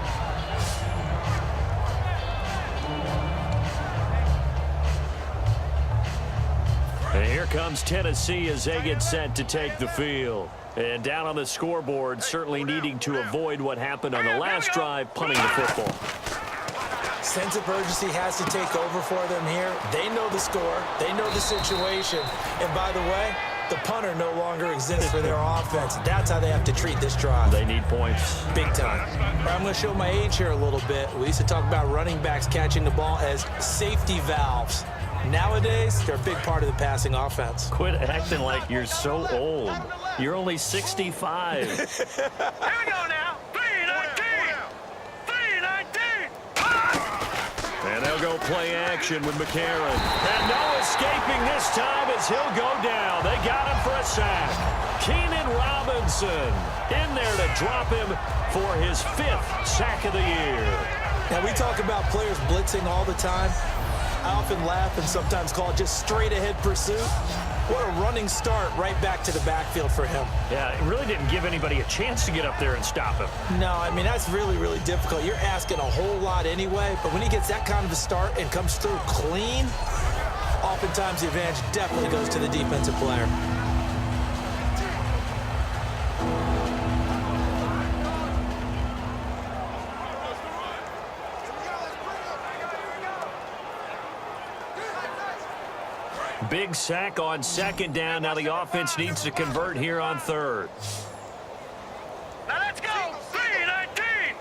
And here comes Tennessee as they get set to take the field. And down on the scoreboard, certainly needing to avoid what happened on the last drive, punting the football. Sense of urgency has to take over for them here. They know the score. They know the situation. And by the way, the punter no longer exists for their offense. That's how they have to treat this drive. They need points. Big time. I'm going to show my age here a little bit. We used to talk about running backs catching the ball as safety valves. Nowadays, they're a big part of the passing offense. Quit acting like you're so old. You're only 65. Here we go now. 3-19. 3-19. And they'll go play action with McCarron. And no escaping this time as he'll go down. They got him for a sack. Keenan Robinson in there to drop him for his 5th sack of the year. Now, we talk about players blitzing all the time. I often laugh and sometimes call it just straight-ahead pursuit. What a running start right back to the backfield for him. Yeah, it really didn't give anybody a chance to get up there and stop him. No, I mean, that's really, really difficult. You're asking a whole lot anyway, but when he gets that kind of a start and comes through clean, oftentimes the advantage definitely goes to the defensive player. Big sack on second down. Now the offense needs to convert here on third. Now let's go. 3-19.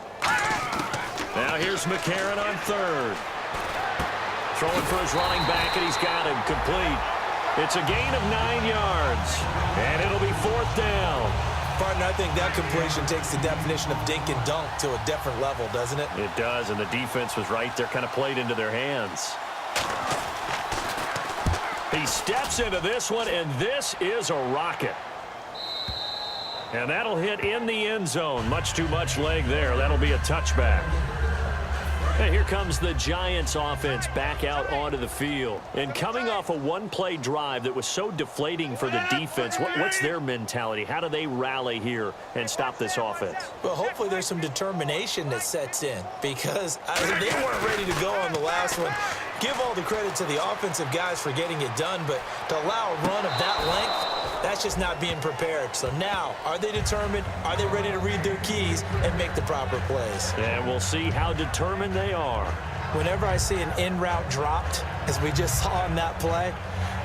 Now here's McCarron on third. Throwing for his running back, and he's got him complete. It's a gain of 9 yards, and it'll be fourth down. Partner, I think that completion takes the definition of dink and dunk to a different level, doesn't it? It does, and the defense was right there, kind of played into their hands. He steps into this one, and this is a rocket. And that'll hit in the end zone. Much too much leg there. That'll be a touchback. And here comes the Giants offense back out onto the field. And coming off a one-play drive that was so deflating for the defense, what's their mentality? How do they rally here and stop this offense? Well, hopefully there's some determination that sets in because they weren't ready to go on the last one. Give all the credit to the offensive guys for getting it done, but to allow a run of that length, that's just not being prepared. So now, are they determined? Are they ready to read their keys and make the proper plays? And we'll see how determined they are. Whenever I see an in route dropped, as we just saw in that play,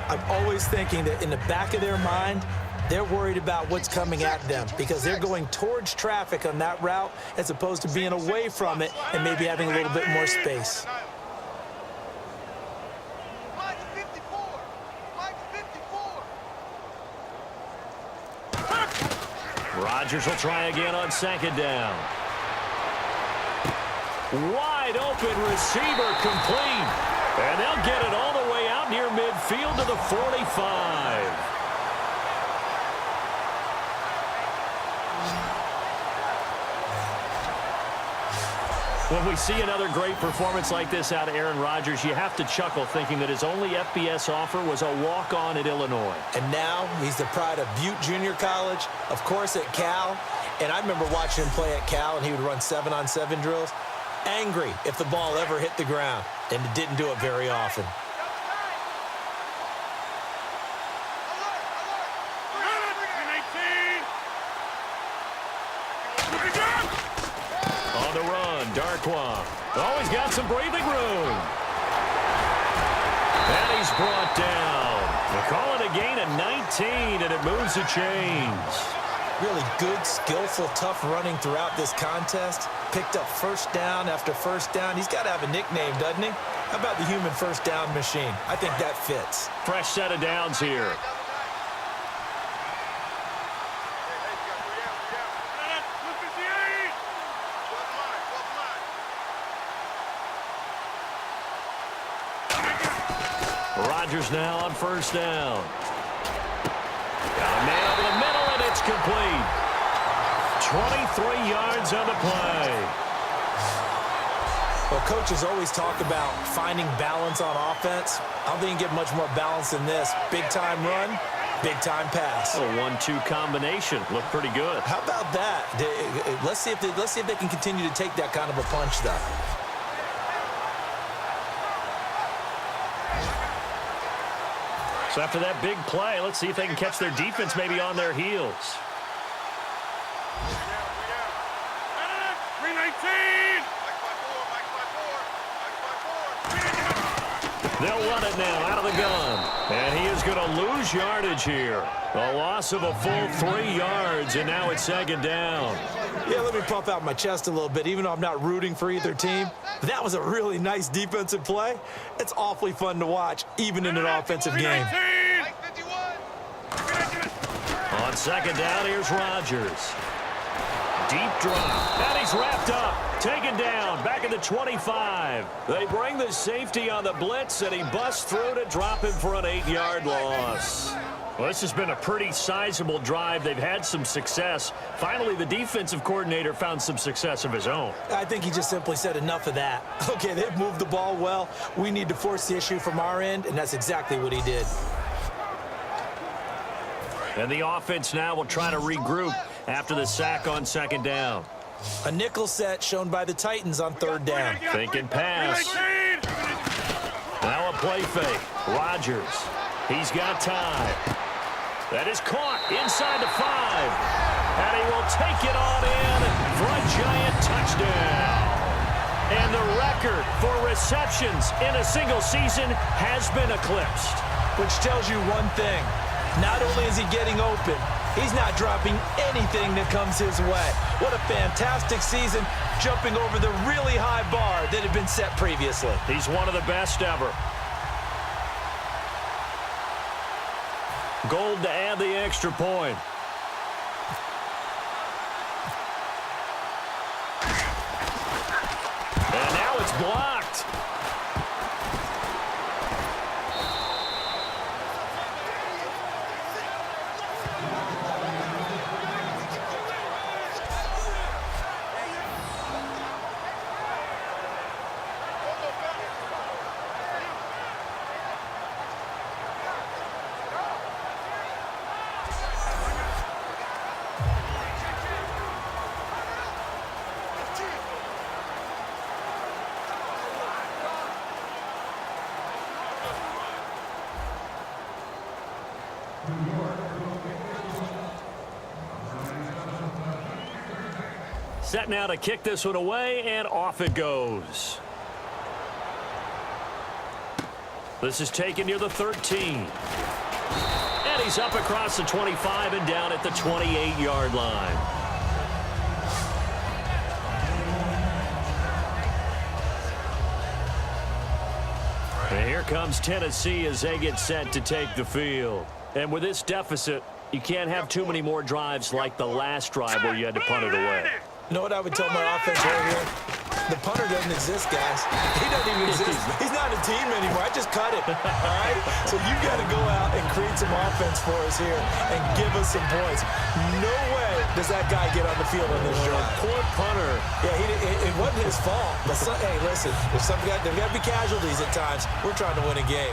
I'm always thinking that in the back of their mind, they're worried about what's coming at them because they're going towards traffic on that route as opposed to being away from it and maybe having a little bit more space. Rodgers will try again on second down. Wide open receiver complete. And they'll get it all the way out near midfield to the 45. When we see another great performance like this out of Aaron Rodgers, you have to chuckle thinking that his only FBS offer was a walk-on at Illinois. And now he's the pride of Butte Junior College, of course at Cal. And I remember watching him play at Cal, and he would run 7-on-7 drills. Angry if the ball ever hit the ground, and it didn't do it very often. On the run, Darkwa. Always got some breathing room. And he's brought down. They call it a gain of 19, and it moves the chains. Really good, skillful, tough running throughout this contest. Picked up first down after first down. He's got to have a nickname, doesn't he? How about the human first down machine? I think that fits. Fresh set of downs here. Rodgers now on first down. Got a man over the middle, and it's complete. 23 yards on the play. Well, coaches always talk about finding balance on offense. I don't think you can get much more balance than this. Big-time run, big-time pass. A 1-2 combination. Looked pretty good. How about that? Let's see if they can continue to take that kind of a punch, though. So after that big play, let's see if they can catch their defense maybe on their heels. 3-19. They'll run it now out of the gun. And he is going to lose yardage here. A loss of a full 3 yards, and now it's second down. Yeah, let me puff out my chest a little bit, even though I'm not rooting for either team. That was a really nice defensive play. It's awfully fun to watch, even in an offensive game. On second down, here's Rodgers. Deep drop, and he's wrapped up. Taken down, back at the 25. They bring the safety on the blitz, and he busts through to drop him for an 8-yard loss. Well, this has been a pretty sizable drive. They've had some success. Finally, the defensive coordinator found some success of his own. I think he just simply said enough of that. Okay, they've moved the ball well. We need to force the issue from our end, and that's exactly what he did. And the offense now will try to regroup after the sack on second down. A nickel set shown by the Titans on third down. Thinking pass. Now a play fake. Rodgers. He's got time. That is caught inside the 5. And he will take it on in for a giant touchdown. And the record for receptions in a single season has been eclipsed. which tells you one thing. Not only is he getting open, he's not dropping anything that comes his way. What a fantastic season, jumping over the really high bar that had been set previously. He's one of the best ever. Gold to add the extra point. And now it's blocked. Set now to kick this one away, and off it goes. This is taken near the 13. And he's up across the 25 and down at the 28-yard line. And here comes Tennessee as they get set to take the field. And with this deficit, you can't have too many more drives like the last drive where you had to punt it away. You know what I would tell my offense right here? The punter doesn't exist, guys. He doesn't even exist. He's not a team anymore. I just cut him, all right? So you got to go out and create some offense for us here and give us some points. No way does that guy get on the field on this drive. Poor punter. Yeah, it wasn't his fault. But hey, listen, there's got to be casualties at times. We're trying to win a game.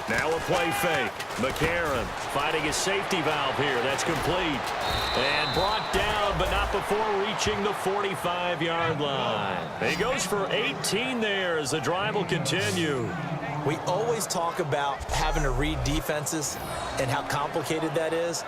Now a play fake. McCarron finding his safety valve here. That's complete. And brought down, but not before reaching the 45-yard line. He goes for 18 there as the drive will continue. We always talk about having to read defenses and how complicated that is.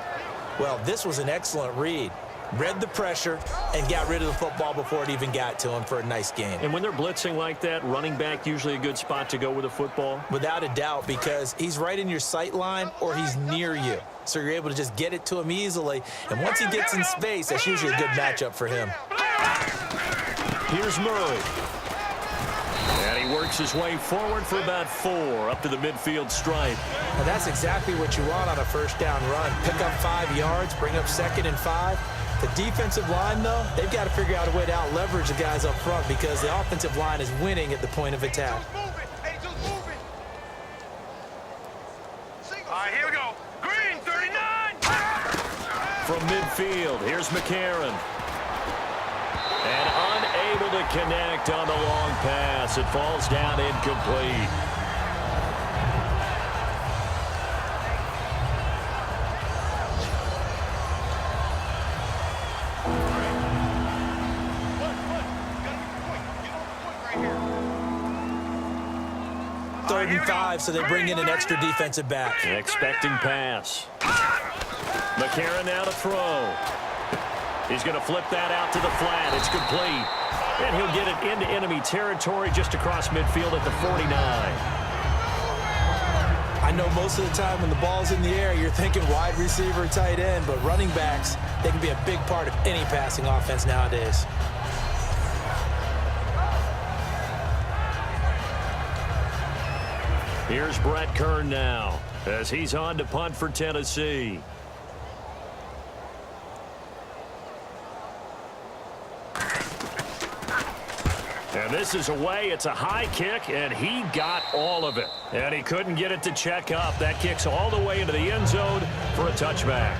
Well, this was an excellent read. Read the pressure and got rid of the football before it even got to him for a nice game. And when they're blitzing like that, running back usually a good spot to go with a football? Without a doubt, because he's right in your sight line or he's near you. So you're able to just get it to him easily. And once he gets in space, that's usually a good matchup for him. Here's Murray. And he works his way forward for about 4 up to the midfield stripe. And that's exactly what you want on a first down run. Pick up 5 yards, bring up 2nd and 5. The defensive line, though, they've got to figure out a way to out-leverage the guys up front because the offensive line is winning at the point of attack. All right, here we go. Green, 39. From midfield, here's McCarron. And unable to connect on the long pass. It falls down incomplete. Third and 5, so they bring in an extra defensive back. Expecting pass. McCarron now to throw. He's going to flip that out to the flat. It's complete. And he'll get it into enemy territory just across midfield at the 49. I know most of the time when the ball's in the air, you're thinking wide receiver, tight end, but running backs, they can be a big part of any passing offense nowadays. Here's Brett Kern now as he's on to punt for Tennessee. And this is away. It's a high kick, and he got all of it. And he couldn't get it to check up. That kicks all the way into the end zone for a touchback.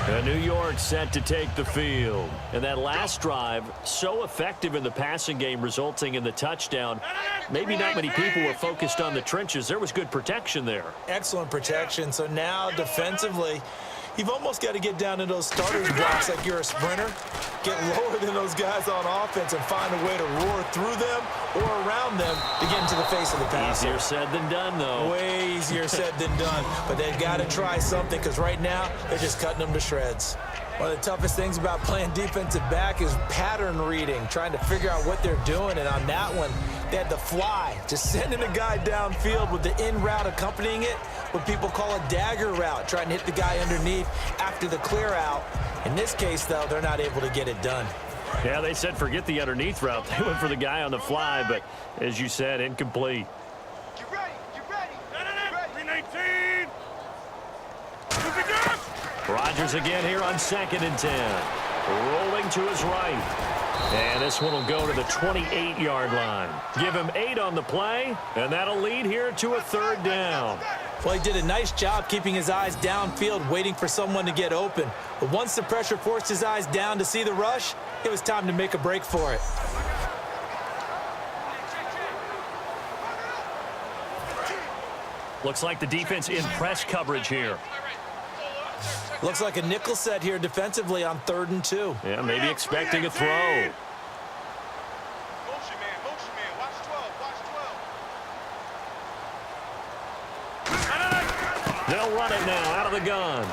And New York set to take the field. And that last drive, so effective in the passing game, resulting in the touchdown. Maybe not many people were focused on the trenches. There was good protection there. Excellent protection. So now defensively, You've almost got to get down to those starters blocks like you're a sprinter. Get lower than those guys on offense and find a way to roar through them or around them to get into the face of the passer. Easier said than done, though. Way easier said than done. But they've got to try something because right now they're just cutting them to shreds. One of the toughest things about playing defensive back is pattern reading, trying to figure out what they're doing. And on that one, they had the fly, just sending a guy downfield with the in route accompanying it, what people call a dagger route, trying to hit the guy underneath after the clear out. In this case, though, they're not able to get it done. Yeah, they said forget the underneath route. They went for the guy on the fly, but as you said, incomplete. Get ready, get ready. 319. Move it down. Rodgers again here on 2nd and 10. Rolling to his right. And this one will go to the 28-yard line. Give him 8 on the play, and that'll lead here to a 3rd down. Well, he did a nice job keeping his eyes downfield, waiting for someone to get open. But once the pressure forced his eyes down to see the rush, it was time to make a break for it. Looks like the defense in press coverage here. Looks like a nickel set here defensively on 3rd and 2. Yeah, maybe expecting a throw. Motion man, watch 12, watch 12. They'll run it now out of the gun.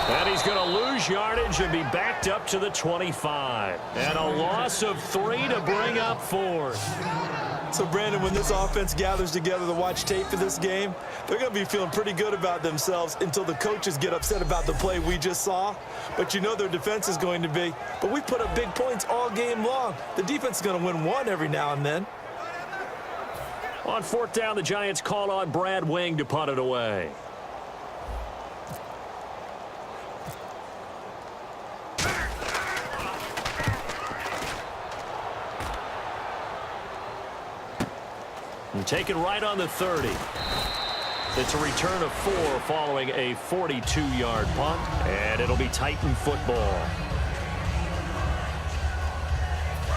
And he's going to lose yardage and be backed up to the 25. And a loss of 3 to bring up 4th. So, Brandon, when this offense gathers together to watch tape for this game, they're going to be feeling pretty good about themselves until the coaches get upset about the play we just saw. But you know their defense is going to be. But we put up big points all game long. The defense is going to win one every now and then. On 4th down, the Giants call on Brad Wing to punt it away. And taken right on the 30. It's a return of 4 following a 42-yard punt, and it'll be Titan football.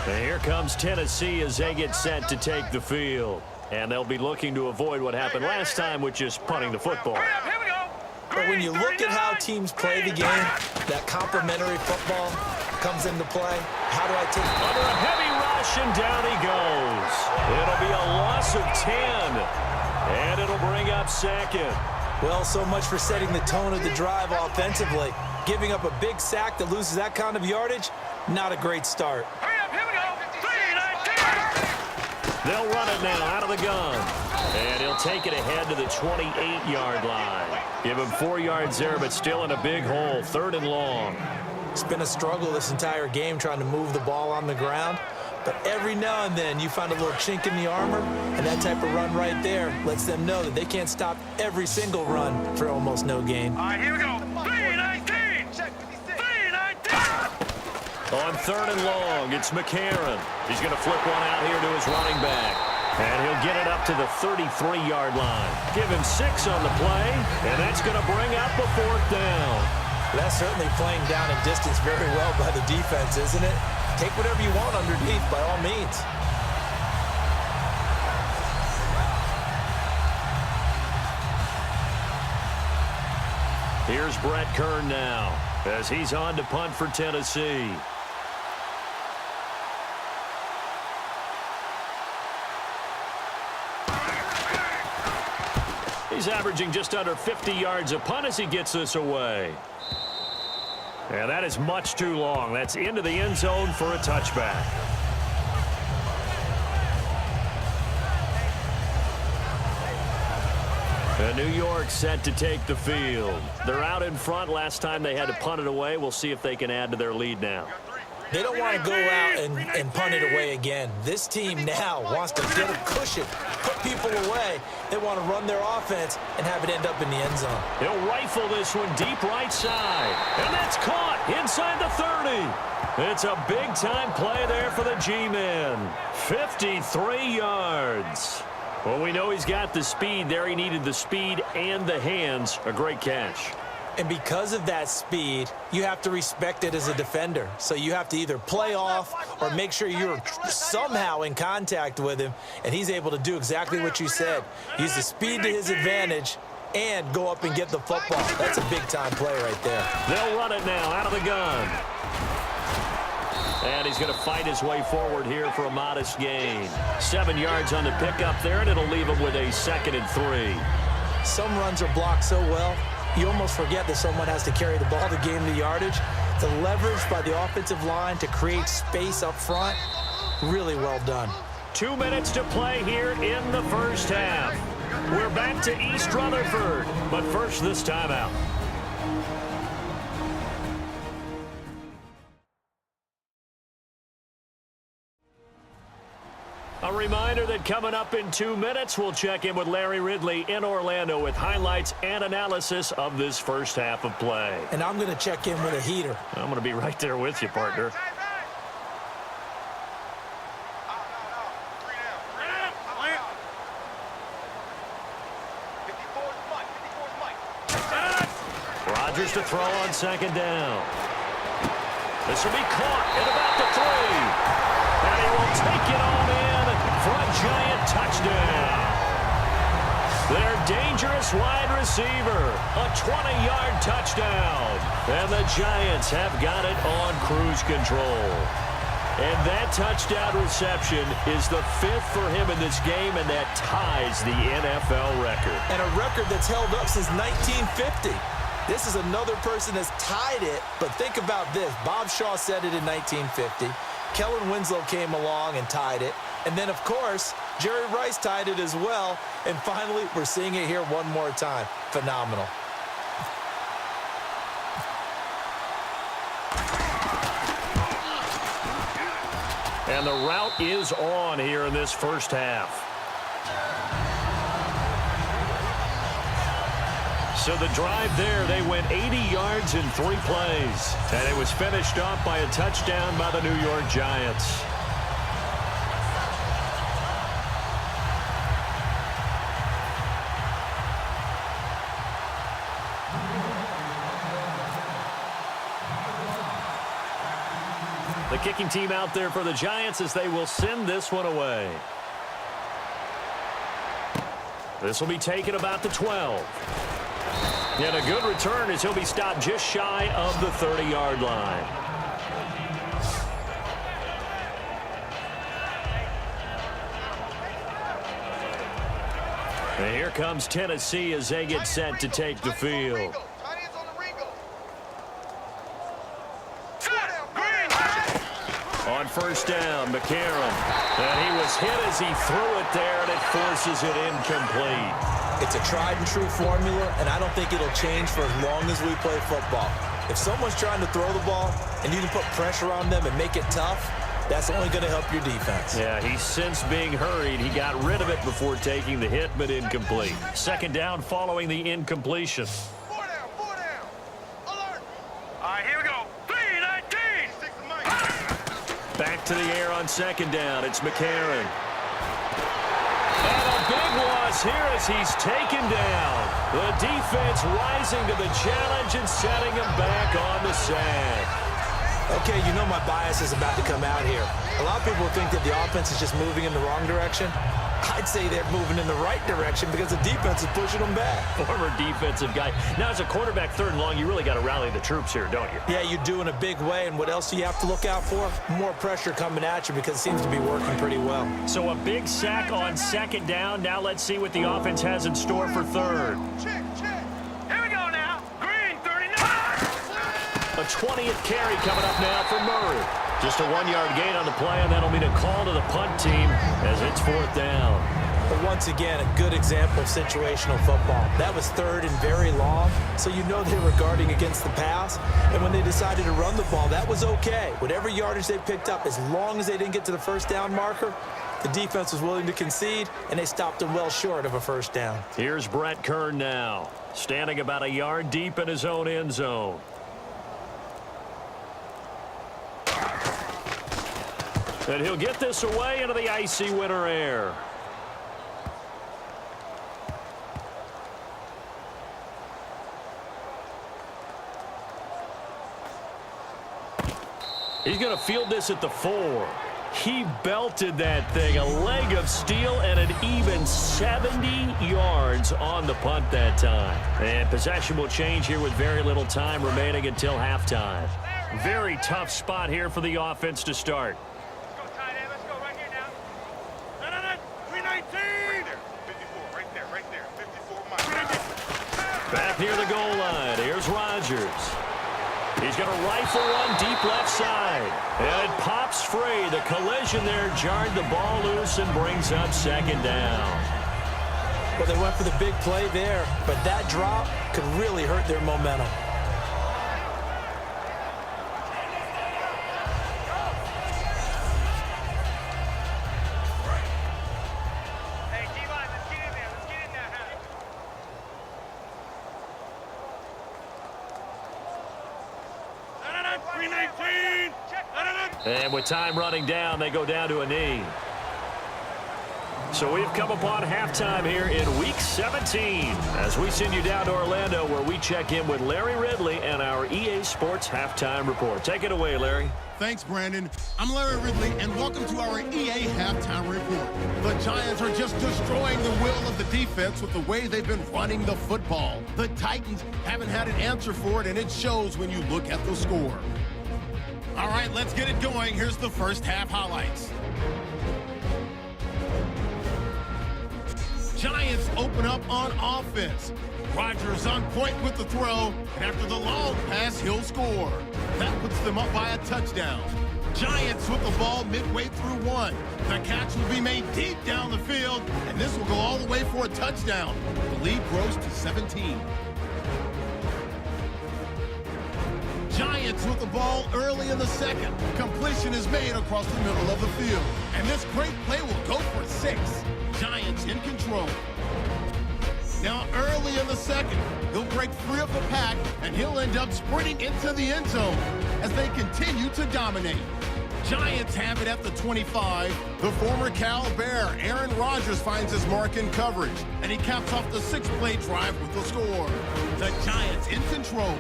And here comes Tennessee as they get set to take the field. And they'll be looking to avoid what happened last time, which is punting the football. Here we go. But when you look at how teams play the game, that complementary football comes into play. How do I take Under a heavy rush, and down he goes. It'll be a loss of 10, and it'll bring up 2nd. Well, so much for setting the tone of the drive offensively. Giving up a big sack that loses that kind of yardage, not a great start. Hurry up, here we go. 319. They'll run it now out of the gun. And he'll take it ahead to the 28-yard line. Give him 4 yards there, but still in a big hole, 3rd and long. It's been a struggle this entire game trying to move the ball on the ground. But every now and then you find a little chink in the armor, and that type of run right there lets them know that they can't stop every single run for almost no gain. All right, here we go. 319. 319. On 3rd and long, it's McCarron. He's going to flip one out here to his running back. And he'll get it up to the 33-yard line. Give him 6 on the play, and that's going to bring up a 4th down. That's certainly playing down a distance very well by the defense, isn't it? Take whatever you want underneath by all means. Here's Brett Kern now as he's on to punt for Tennessee. He's averaging just under 50 yards a punt as he gets this away. And that is much too long. That's into the end zone for a touchback. And New York set to take the field. They're out in front. Last time they had to punt it away. We'll see if they can add to their lead now. They don't want to go out and punt it away again. This team now wants to get a cushion, put people away. They want to run their offense and have it end up in the end zone. He'll rifle this one deep right side. And that's caught inside the 30. It's a big-time play there for the G-men. 53 yards. Well, we know he's got the speed there. He needed the speed and the hands. A great catch. And because of that speed, you have to respect it as a defender. So you have to either play off or make sure you're somehow in contact with him, and he's able to do exactly what you said. Use the speed to his advantage and go up and get the football. That's a big-time play right there. They'll run it now out of the gun. And he's going to fight his way forward here for a modest gain. 7 yards on the pickup there, and it'll leave him with a 2nd and 3. Some runs are blocked so well, you almost forget that someone has to carry the ball to gain the yardage. The leverage by the offensive line to create space up front, really well done. 2 minutes to play here in the first half. We're back to East Rutherford, but first this timeout. A reminder that coming up in 2 minutes, we'll check in with Larry Ridley in Orlando with highlights and analysis of this first half of play. And I'm going to check in with a heater. I'm going to be right there with you, partner. Rodgers to throw on 2nd down. This will be caught at about the 3. And he will take it on in for a giant touchdown. Their dangerous wide receiver, a 20-yard touchdown. And the Giants have got it on cruise control. And that touchdown reception is the 5th for him in this game, and that ties the NFL record. And a record that's held up since 1950. This is another person that's tied it, but think about this. Bob Shaw said it in 1950. Kellen Winslow came along and tied it. And then, of course, Jerry Rice tied it as well. And finally, we're seeing it here one more time. Phenomenal. And the route is on here in this first half. So the drive there, they went 80 yards in 3 plays. And it was finished off by a touchdown by the New York Giants. The kicking team out there for the Giants as they will send this one away. This will be taken about the 12. And a good return as he'll be stopped just shy of the 30-yard line. And here comes Tennessee as they get set to take the field. On 1st down, McCarron. And he was hit as he threw it there, and it forces it incomplete. It's a tried-and-true formula, and I don't think it'll change for as long as we play football. If someone's trying to throw the ball and you can put pressure on them and make it tough, that's only going to help your defense. Yeah, he's since being hurried. He got rid of it before taking the hit, but incomplete. 2nd down following the incompletion. 4 down, 4 down. Alert. All right, here we go. 3-19. Back to the air on 2nd down. It's McCarron. And a big loss here as he's taken down. The defense rising to the challenge and setting him back on the sack. Okay, you know my bias is about to come out here. A lot of people think that the offense is just moving in the wrong direction. I'd say they're moving in the right direction because the defense is pushing them back. Former defensive guy. Now, as a quarterback 3rd and long, you really got to rally the troops here, don't you? Yeah, you do in a big way. And what else do you have to look out for? More pressure coming at you because it seems to be working pretty well. So a big sack on 2nd down. Now let's see what the offense has in store for 3rd. Check. Here we go now. Green, 39. A 20th carry coming up now for Murray. Just a 1-yard gain on the play, and that'll mean a call to the punt team as it's 4th down. But once again, a good example of situational football. That was 3rd and very long, so you know they were guarding against the pass. And when they decided to run the ball, that was okay. Whatever yardage they picked up, as long as they didn't get to the 1st down marker, the defense was willing to concede, and they stopped them well short of a 1st down. Here's Brett Kern now, standing about a yard deep in his own end zone. And he'll get this away into the icy winter air. He's going to field this at the 4. He belted that thing, a leg of steel, and an even 70 yards on the punt that time. And possession will change here with very little time remaining until halftime. Very tough spot here for the offense to start. Let's go, tight end. Let's go right here now. No. 319. Right there. 54 miles. Back near the goal line. Here's Rodgers. He's going to rifle one deep left side. And it pops free. The collision there jarred the ball loose and brings up second down. Well, they went for the big play there, but that drop could really hurt their momentum. Hey, D-line, let's get in there. Let's get in there, huh? No. 319. And with time running down, they go down to a knee. So we've come upon halftime here in Week 17 as we send you down to Orlando where we check in with Larry Ridley and our EA Sports Halftime Report. Take it away, Larry. Thanks, Brandon. I'm Larry Ridley, and welcome to our EA Halftime Report. The Giants are just destroying the will of the defense with the way they've been running the football. The Titans haven't had an answer for it, and it shows when you look at the score. All right, let's get it going. Here's the first half highlights. Giants open up on offense. Rodgers on point with the throw, and after the long pass, he'll score. That puts them up by a touchdown. Giants with the ball midway through one. The catch will be made deep down the field, and this will go all the way for a touchdown. The lead grows to 17. Giants with the ball early in the second. Completion is made across the middle of the field, and this great play will go for 6. Giants in control. Now early in the second, he'll break free of the pack, and he'll end up sprinting into the end zone as they continue to dominate. Giants have it at the 25. The former Cal Bear, Aaron Rodgers, finds his mark in coverage, and he caps off the 6-play drive with the score. The Giants in control.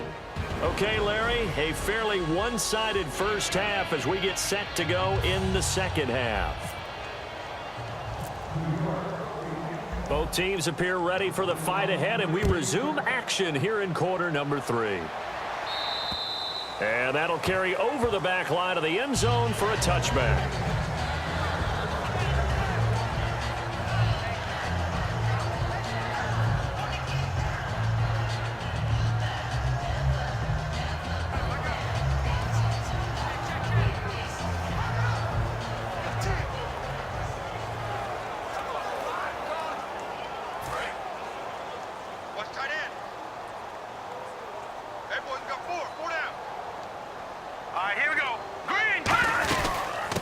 Okay, Larry, a fairly one-sided first half as we get set to go in the second half. Both teams appear ready for the fight ahead, and we resume action here in quarter number 3. And that'll carry over the back line of the end zone for a touchback.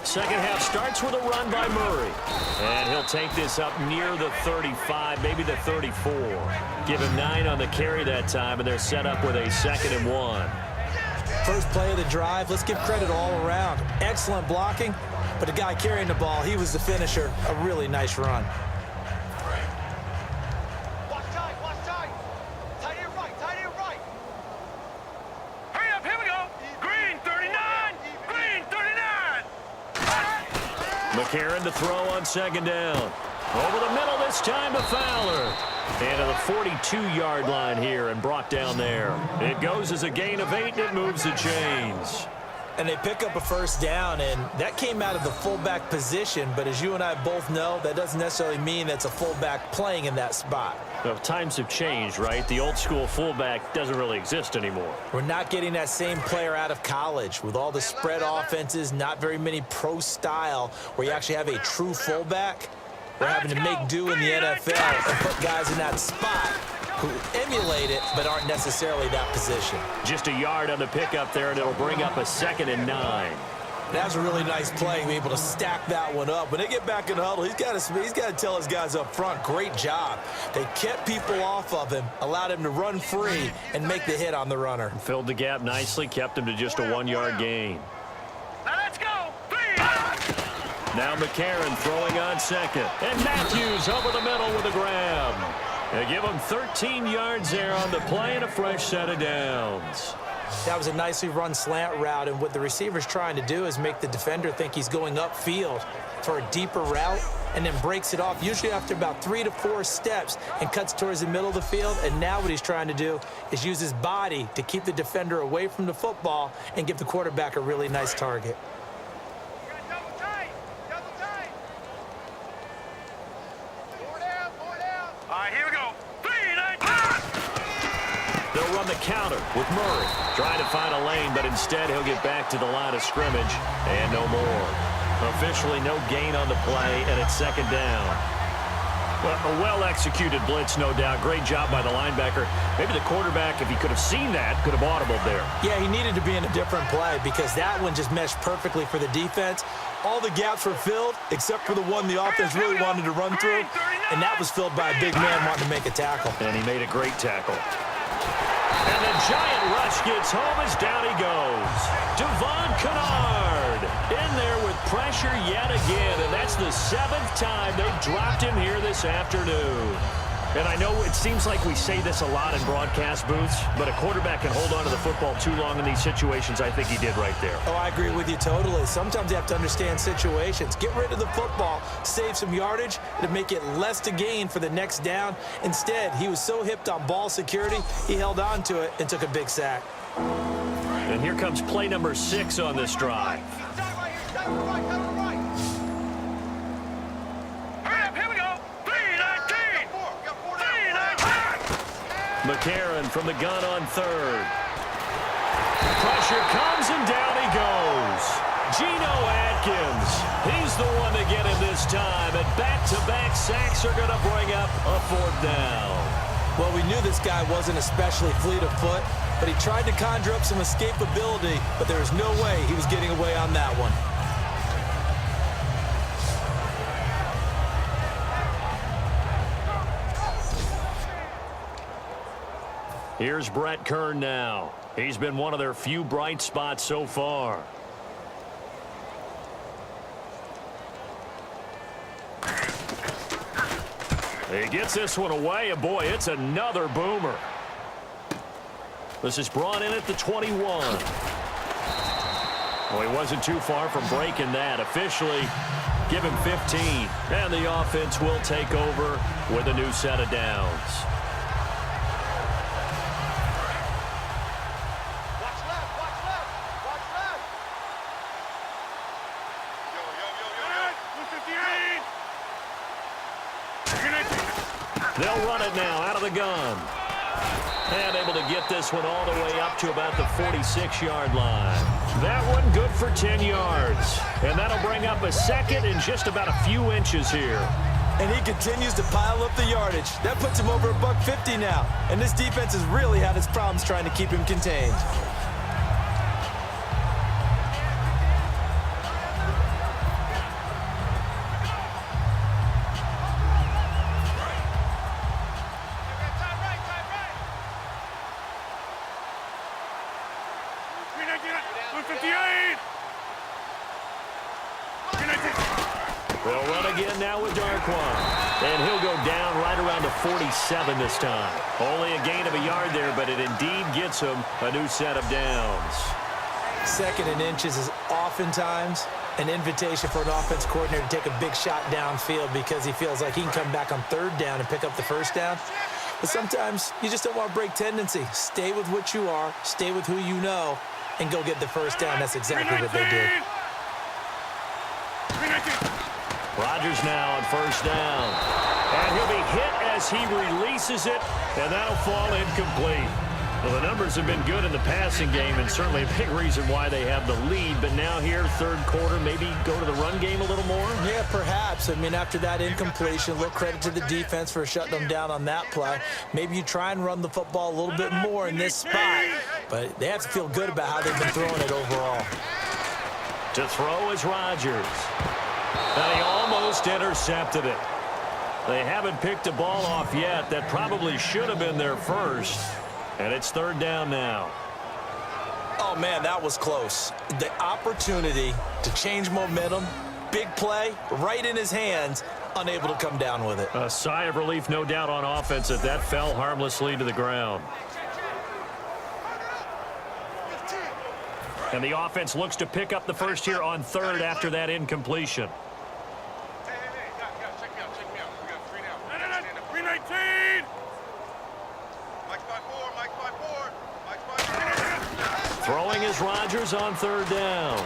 Second half starts with a run by Murray. And he'll take this up near the 35, maybe the 34. Give him 9 on the carry that time, and they're set up with a 2nd and 1. First play of the drive, let's give credit all around. Excellent blocking, but the guy carrying the ball, he was the finisher. A really nice run. Watch tight. Tight end right. Hurry up, here we go. Green, 39. Green, 39. McCarron to throw on 2nd down. Over the middle this time to Fowler. And to the 42-yard line here and brought down there. It goes as a gain of 8, and it moves the chains. And they pick up a first down, and that came out of the fullback position. But as you and I both know, that doesn't necessarily mean that's a fullback playing in that spot. Well, times have changed, right? The old school fullback doesn't really exist anymore. We're not getting that same player out of college. With all the spread offenses, not very many pro style where you actually have a true fullback. We're having to make do in the NFL and put guys in that spot who emulate it but aren't necessarily that position. Just a yard on the pickup there, and it'll bring up a 2nd and 9. That's a really nice play, being able to stack that one up. When they get back in the huddle, he's got to tell his guys up front, great job. They kept people off of him, allowed him to run free and make the hit on the runner. Filled the gap nicely, kept him to just a 1-yard gain. Now let's go. Now McCarron throwing on 2nd. And Matthews over the middle with a grab. They give him 13 yards there on the play and a fresh set of downs. That was a nicely run slant route, and what the receiver's trying to do is make the defender think he's going upfield for a deeper route, and then breaks it off, usually after about 3 to 4 steps, and cuts towards the middle of the field. And now what he's trying to do is use his body to keep the defender away from the football and give the quarterback a really nice target. Double tight. Four down. All right, here we go. 3, 9, They'll run the counter with Murray. Trying to find a lane, but instead he'll get back to the line of scrimmage and no more. Officially no gain on the play, and it's second down. Well, a well-executed blitz, no doubt. Great job by the linebacker. Maybe the quarterback, if he could have seen that, could have audibled there. Yeah, he needed to be in a different play because that one just meshed perfectly for the defense. All the gaps were filled except for the one the offense really wanted to run through, and that was filled by a big man wanting to make a tackle. And he made a great tackle. And the giant rush gets home as down he goes. Devon Kennard in there with pressure yet again, and that's the 7th time they've dropped him here this afternoon. And I know it seems like we say this a lot in broadcast booths, but a quarterback can hold on to the football too long in these situations. I think he did right there. Oh, I agree with you totally. Sometimes you have to understand situations. Get rid of the football, save some yardage to make it less to gain for the next down. Instead, he was so hipped on ball security, he held on to it and took a big sack. And here comes play number 6 on this drive. McCarron from the gun on 3rd. Pressure comes and down he goes. Geno Atkins. He's the one to get him this time. And back-to-back sacks are going to bring up a 4th down. Well, we knew this guy wasn't especially fleet of foot, but he tried to conjure up some escapability, but there was no way he was getting away on that one. Here's Brett Kern now. He's been one of their few bright spots so far. He gets this one away, and boy, it's another boomer. This is brought in at the 21. Well, he wasn't too far from breaking that. Officially, give him 15. And the offense will take over with a new set of downs. They'll run it now out of the gun. And able to get this one all the way up to about the 46-yard line. That one good for 10 yards. And that'll bring up a 2nd and just about a few inches here. And he continues to pile up the yardage. That puts him over $150 now. And this defense has really had its problems trying to keep him contained. They'll run again now with Darquan. And he'll go down right around the 47 this time. Only a gain of a yard there, but it indeed gets him a new set of downs. 2nd and inches is oftentimes an invitation for an offense coordinator to take a big shot downfield because he feels like he can come back on 3rd down and pick up the 1st down. But sometimes you just don't want to break tendency. Stay with what you are, stay with who you know, and go get the 1st down. That's exactly what they did. Rodgers now on 1st down. And he'll be hit as he releases it, and that'll fall incomplete. Well, the numbers have been good in the passing game, and certainly a big reason why they have the lead. But now here, 3rd quarter, maybe go to the run game a little more? Yeah, perhaps. I mean, after that incompletion, a little credit to the defense for shutting them down on that play. Maybe you try and run the football a little bit more in this spot. But they have to feel good about how they've been throwing it overall. To throw is Rodgers. And he almost intercepted it. They haven't picked a ball off yet. That probably should have been their first. And it's 3rd down now. Oh, man, that was close. The opportunity to change momentum, big play, right in his hands, unable to come down with it. A sigh of relief, no doubt, on offense that fell harmlessly to the ground. And the offense looks to pick up the first here on third after that incompletion. Hey, guys, check me out. We got 3 now. 319. Mike's 5-4. Mike's 5-4. Throwing is Rodgers on third down.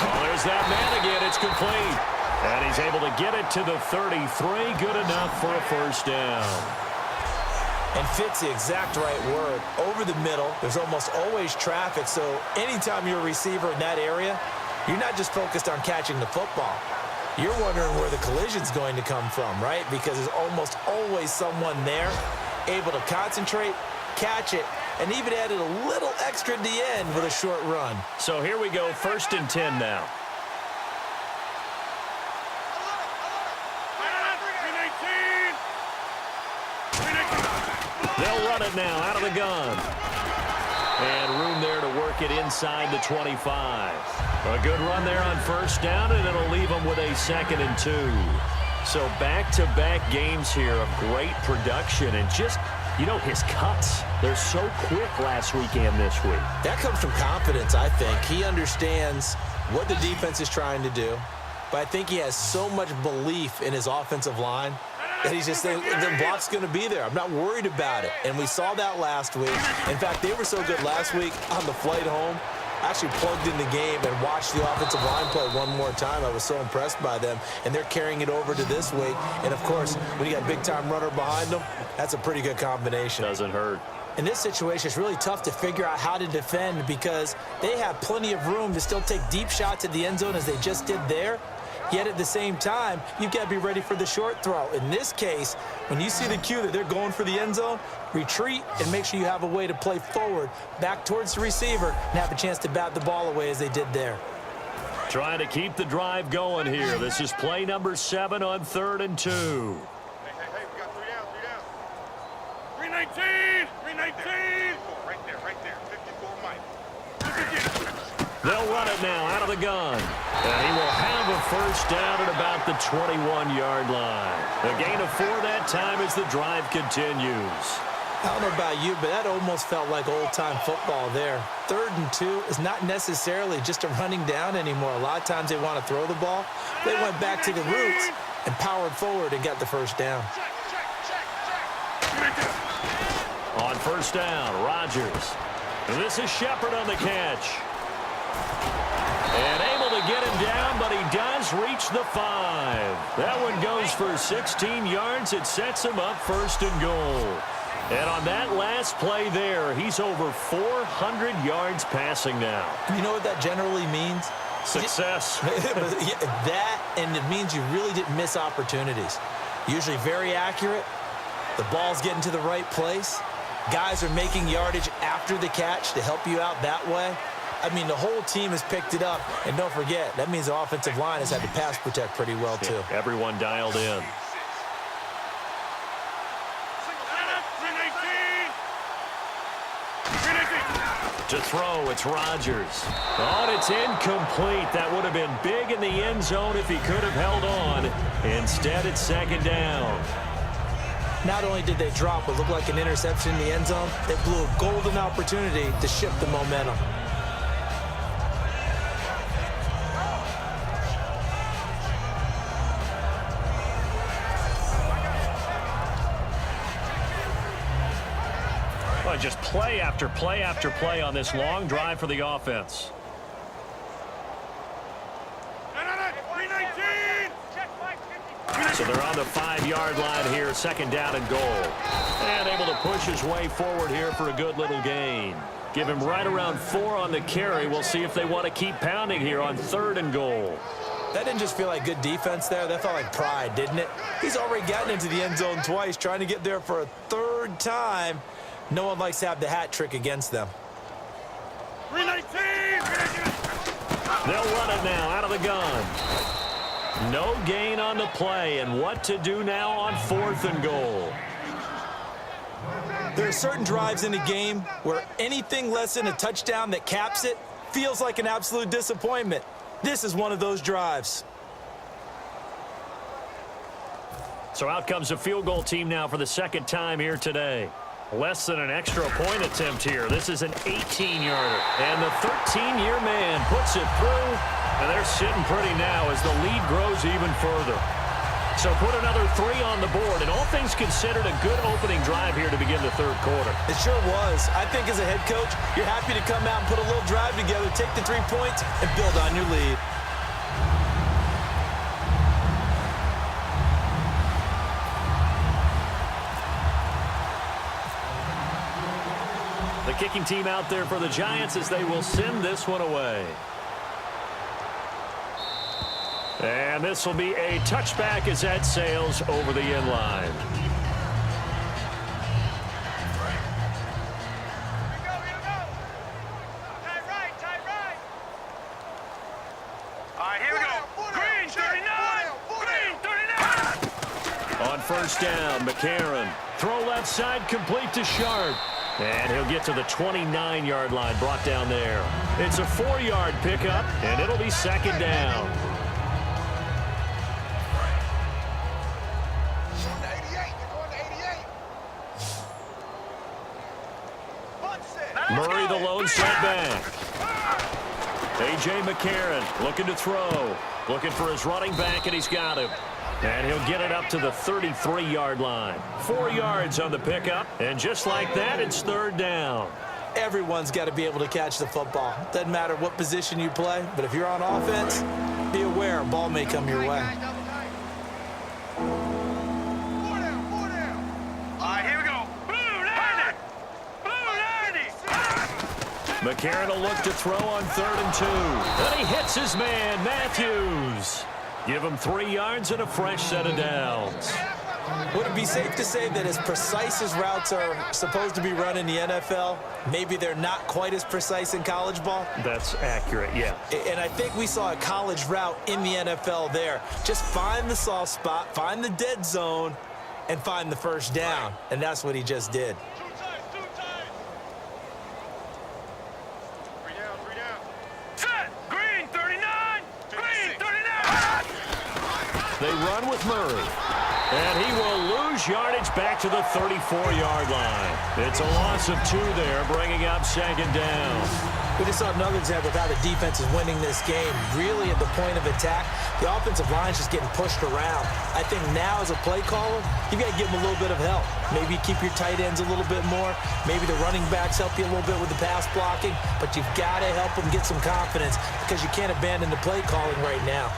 Oh, there's that man again. It's complete. And he's able to get it to the 33. Good enough for a first down. And fits the exact right word. Over the middle, there's almost always traffic, so anytime you're a receiver in that area, you're not just focused on catching the football. You're wondering where the collision's going to come from, right? Because there's almost always someone there able to concentrate, catch it, and even added a little extra at the end with a short run. So here we go, 1st and 10 now. They'll run it now out of the gun. And room there to work it inside the 25. A good run there on first down, and it'll leave them with a 2nd and 2. So back-to-back games here of great production and just, you know, his cuts. They're so quick last week and this week. That comes from confidence, I think. He understands what the defense is trying to do, but I think he has so much belief in his offensive line that he's just saying the block's going to be there. I'm not worried about it. And we saw that last week. In fact, they were so good last week on the flight home. I actually plugged in the game and watched the offensive line play one more time. I was so impressed by them. And they're carrying it over to this week. And, of course, when you got a big-time runner behind them, that's a pretty good combination. Doesn't hurt. In this situation, it's really tough to figure out how to defend because they have plenty of room to still take deep shots at the end zone as they just did there. Yet at the same time, you've got to be ready for the short throw. In this case, when you see the cue that they're going for the end zone, retreat and make sure you have a way to play forward, back towards the receiver, and have a chance to bat the ball away as they did there. Trying to keep the drive going here. This is play number 7 on 3rd and 2. Hey, we got 3 down. 319. Right there. 54, Mike. They'll run it now out of the gun. And he will have a first down at about the 21-yard line. A gain of 4 that time as the drive continues. I don't know about you, but that almost felt like old-time football there. 3rd and 2 is not necessarily just a running down anymore. A lot of times they want to throw the ball. They went back to the roots and powered forward and got the first down. On first down, Rodgers. And this is Shepard on the catch. And able to get him down, but he does reach the 5. That one goes for 16 yards. It sets him up 1st and goal. And on that last play there, he's over 400 yards passing now. You know what that generally means? Success. That, and it means you really didn't miss opportunities. Usually very accurate. The ball's getting to the right place. Guys are making yardage after the catch to help you out that way. I mean, the whole team has picked it up. And don't forget, that means the offensive line has had to pass protect pretty well, too. Yeah, everyone dialed in. To throw, it's Rodgers. Oh, and it's incomplete. That would have been big in the end zone if he could have held on. Instead, it's 2nd down. Not only did they drop what looked like an interception in the end zone, they blew a golden opportunity to shift the momentum. Well, just play after play after play on this long drive for the offense. So they're on the 5-yard line here, 2nd down and goal. And able to push his way forward here for a good little gain. Give him right around 4 on the carry. We'll see if they want to keep pounding here on 3rd and goal. That didn't just feel like good defense there. That felt like pride, didn't it? He's already gotten into the end zone twice, trying to get there for a 3rd time. No one likes to have the hat trick against them. 319! They'll run it now out of the gun. No gain on the play, and what to do now on 4th and goal. There are certain drives in a game where anything less than a touchdown that caps it feels like an absolute disappointment. This is one of those drives. So out comes a field goal team now for the 2nd time here today. Less than an extra point attempt here. This is an 18-yarder. And the 13-year man puts it through. And they're sitting pretty now as the lead grows even further. So put another 3 on the board. And all things considered, a good opening drive here to begin the third quarter. It sure was. I think as a head coach, you're happy to come out and put a little drive together, take the 3 points, and build on your lead. The kicking team out there for the Giants as they will send this one away. And this will be a touchback as that sails over the end line. All right, here we go. Green 39. Green 39. On first down, McCarron. Throw left side, complete to Sharp. And he'll get to the 29-yard line, brought down there. It's a 4-yard pickup, and it'll be second down. Murray, the lone set back. A.J. McCarron looking to throw. Looking for his running back, and he's got him. And he'll get it up to the 33-yard line. 4 yards on the pickup, and just like that, it's third down. Everyone's got to be able to catch the football. Doesn't matter what position you play, but if you're on offense, be aware a ball may come your way. McCarron will look to throw on 3rd and 2. And he hits his man, Matthews. Give him 3 yards and a fresh set of downs. Would it be safe to say that as precise as routes are supposed to be run in the NFL, maybe they're not quite as precise in college ball? That's accurate, yeah. And I think we saw a college route in the NFL there. Just find the soft spot, find the dead zone, and find the first down. And that's what he just did. They run with Murray. And he will lose yardage back to the 34-yard line. It's a loss of 2 there, bringing up second down. We just saw another example of how the defense is winning this game. Really at the point of attack, the offensive line is just getting pushed around. I think now as a play caller, you've got to give them a little bit of help. Maybe keep your tight ends a little bit more. Maybe the running backs help you a little bit with the pass blocking. But you've got to help them get some confidence because you can't abandon the play calling right now.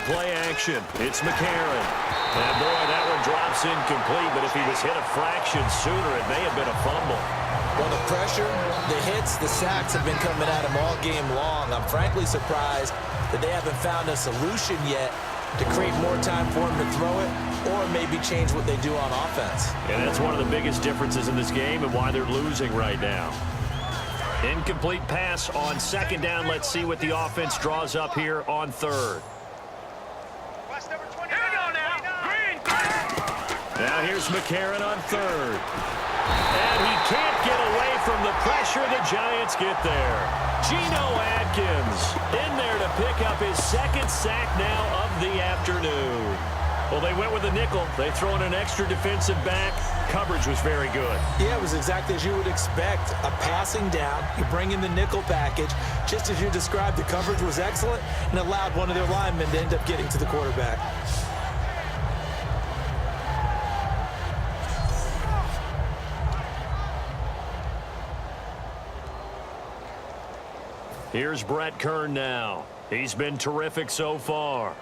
Play action. It's McCarron. And boy, that one drops incomplete, but if he was hit a fraction sooner, it may have been a fumble. Well, the pressure, the hits, the sacks have been coming at him all game long. I'm frankly surprised that they haven't found a solution yet to create more time for him to throw it or maybe change what they do on offense. And that's one of the biggest differences in this game and why they're losing right now. Incomplete pass on second down. Let's see what the offense draws up here on 3rd. Now here's McCarron on 3rd. And he can't get away from the pressure. The Giants get there. Geno Atkins in there to pick up his 2nd sack now of the afternoon. Well, they went with a nickel. They throw in an extra defensive back. Coverage was very good. Yeah, it was exactly as you would expect. A passing down. You bring in the nickel package. Just as you described, the coverage was excellent and allowed one of their linemen to end up getting to the quarterback. Here's Brett Kern now. He's been terrific so far.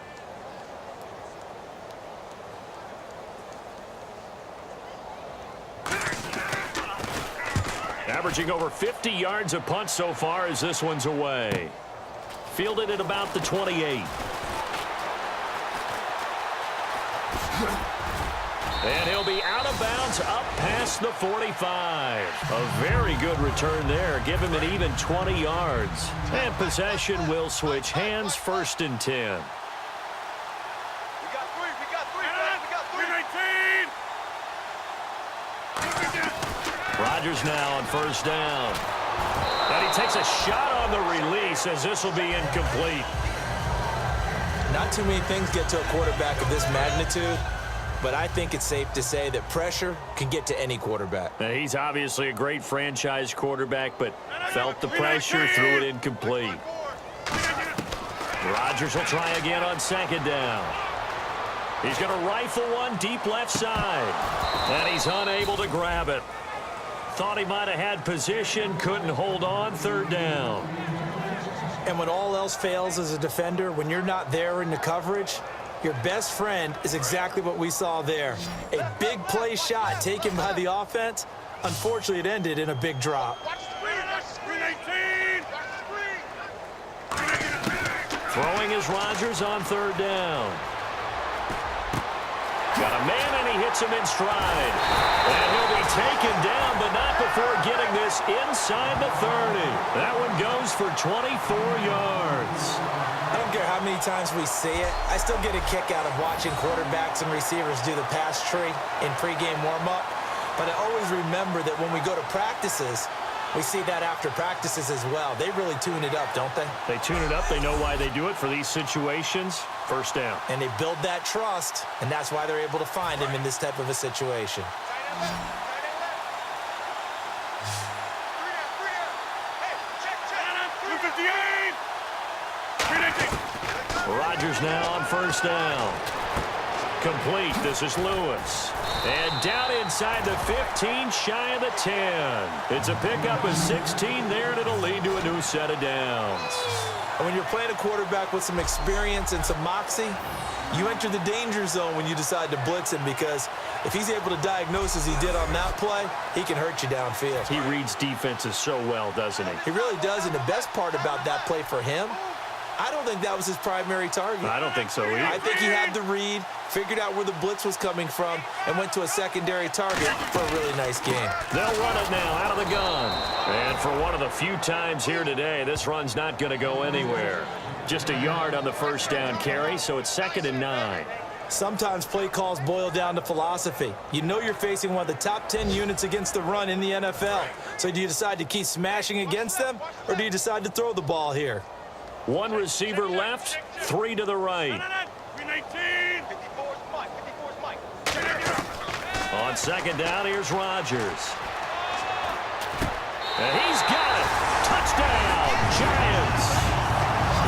Averaging over 50 yards a punt so far as this one's away. Fielded at about the 28. And he'll be out of bounds up past the 45. A very good return there. Give him an even 20 yards. And possession will switch hands, 1st and 10. We got 3. We got 3. We got 3. 19. Rodgers now on first down. And he takes a shot on the release as this will be incomplete. Not too many things get to a quarterback of this magnitude, but I think it's safe to say that pressure can get to any quarterback. Now, he's obviously a great franchise quarterback, but felt the pressure, threw it incomplete. Rodgers will try again on second down. He's going to rifle one deep left side, and he's unable to grab it. Thought he might have had position, couldn't hold on, third down. And when all else fails as a defender, when you're not there in the coverage, your best friend is exactly what we saw there. A big play shot taken by the offense. Unfortunately, it ended in a big drop. Throwing is Rodgers on third down. Got a man, and he hits him in stride. And he'll be taken down, but not before getting this inside the 30. That one goes for 24 yards. I don't care how many times we see it. I still get a kick out of watching quarterbacks and receivers do the pass tree in pregame warm-up. But I always remember that when we go to practices, we see that after practices as well. They really tune it up, don't they? They tune it up. They know why they do it for these situations. First down. And they build that trust, and that's why they're able to find him in this type of a situation. Rodgers now on first down. Complete. This is Lewis. And down inside the 15, shy of the 10. It's a pickup of 16 there, and it'll lead to a new set of downs. And when you're playing a quarterback with some experience and some moxie, you enter the danger zone when you decide to blitz him, because if he's able to diagnose as he did on that play, he can hurt you downfield. He reads defenses so well, doesn't he? He really does, and the best part about that play for him, I don't think that was his primary target. I don't think so either. I think he had the read, figured out where the blitz was coming from, and went to a secondary target for a really nice game. They'll run it now out of the gun. And for one of the few times here today, this run's not going to go anywhere. Just a yard on the first down carry, so it's 2nd and 9. Sometimes play calls boil down to philosophy. You know you're facing one of the top 10 units against the run in the NFL. So do you decide to keep smashing against them, or do you decide to throw the ball here? One receiver left, 3 to the right. On second down, here's Rodgers. And he's got it. Touchdown, Giants.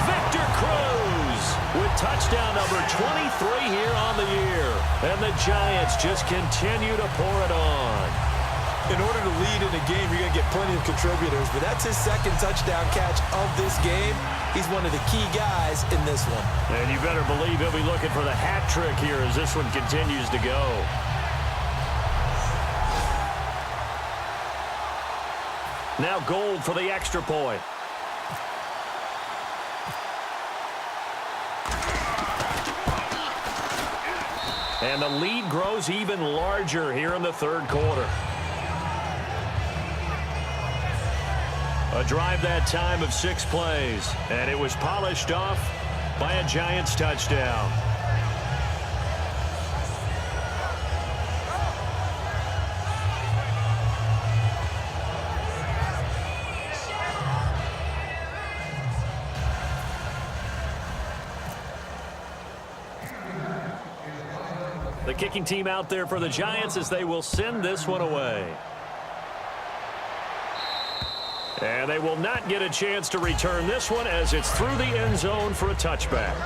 Victor Cruz with touchdown number 23 here on the year. And the Giants just continue to pour it on. In order to lead in a game, you're going to get plenty of contributors, but that's his second touchdown catch of this game. He's one of the key guys in this one. And you better believe he'll be looking for the hat trick here as this one continues to go. Now Gold for the extra point. And the lead grows even larger here in the third quarter. A drive that time of 6 plays, and it was polished off by a Giants touchdown. The kicking team out there for the Giants as they will send this one away. And they will not get a chance to return this one as it's through the end zone for a touchback. All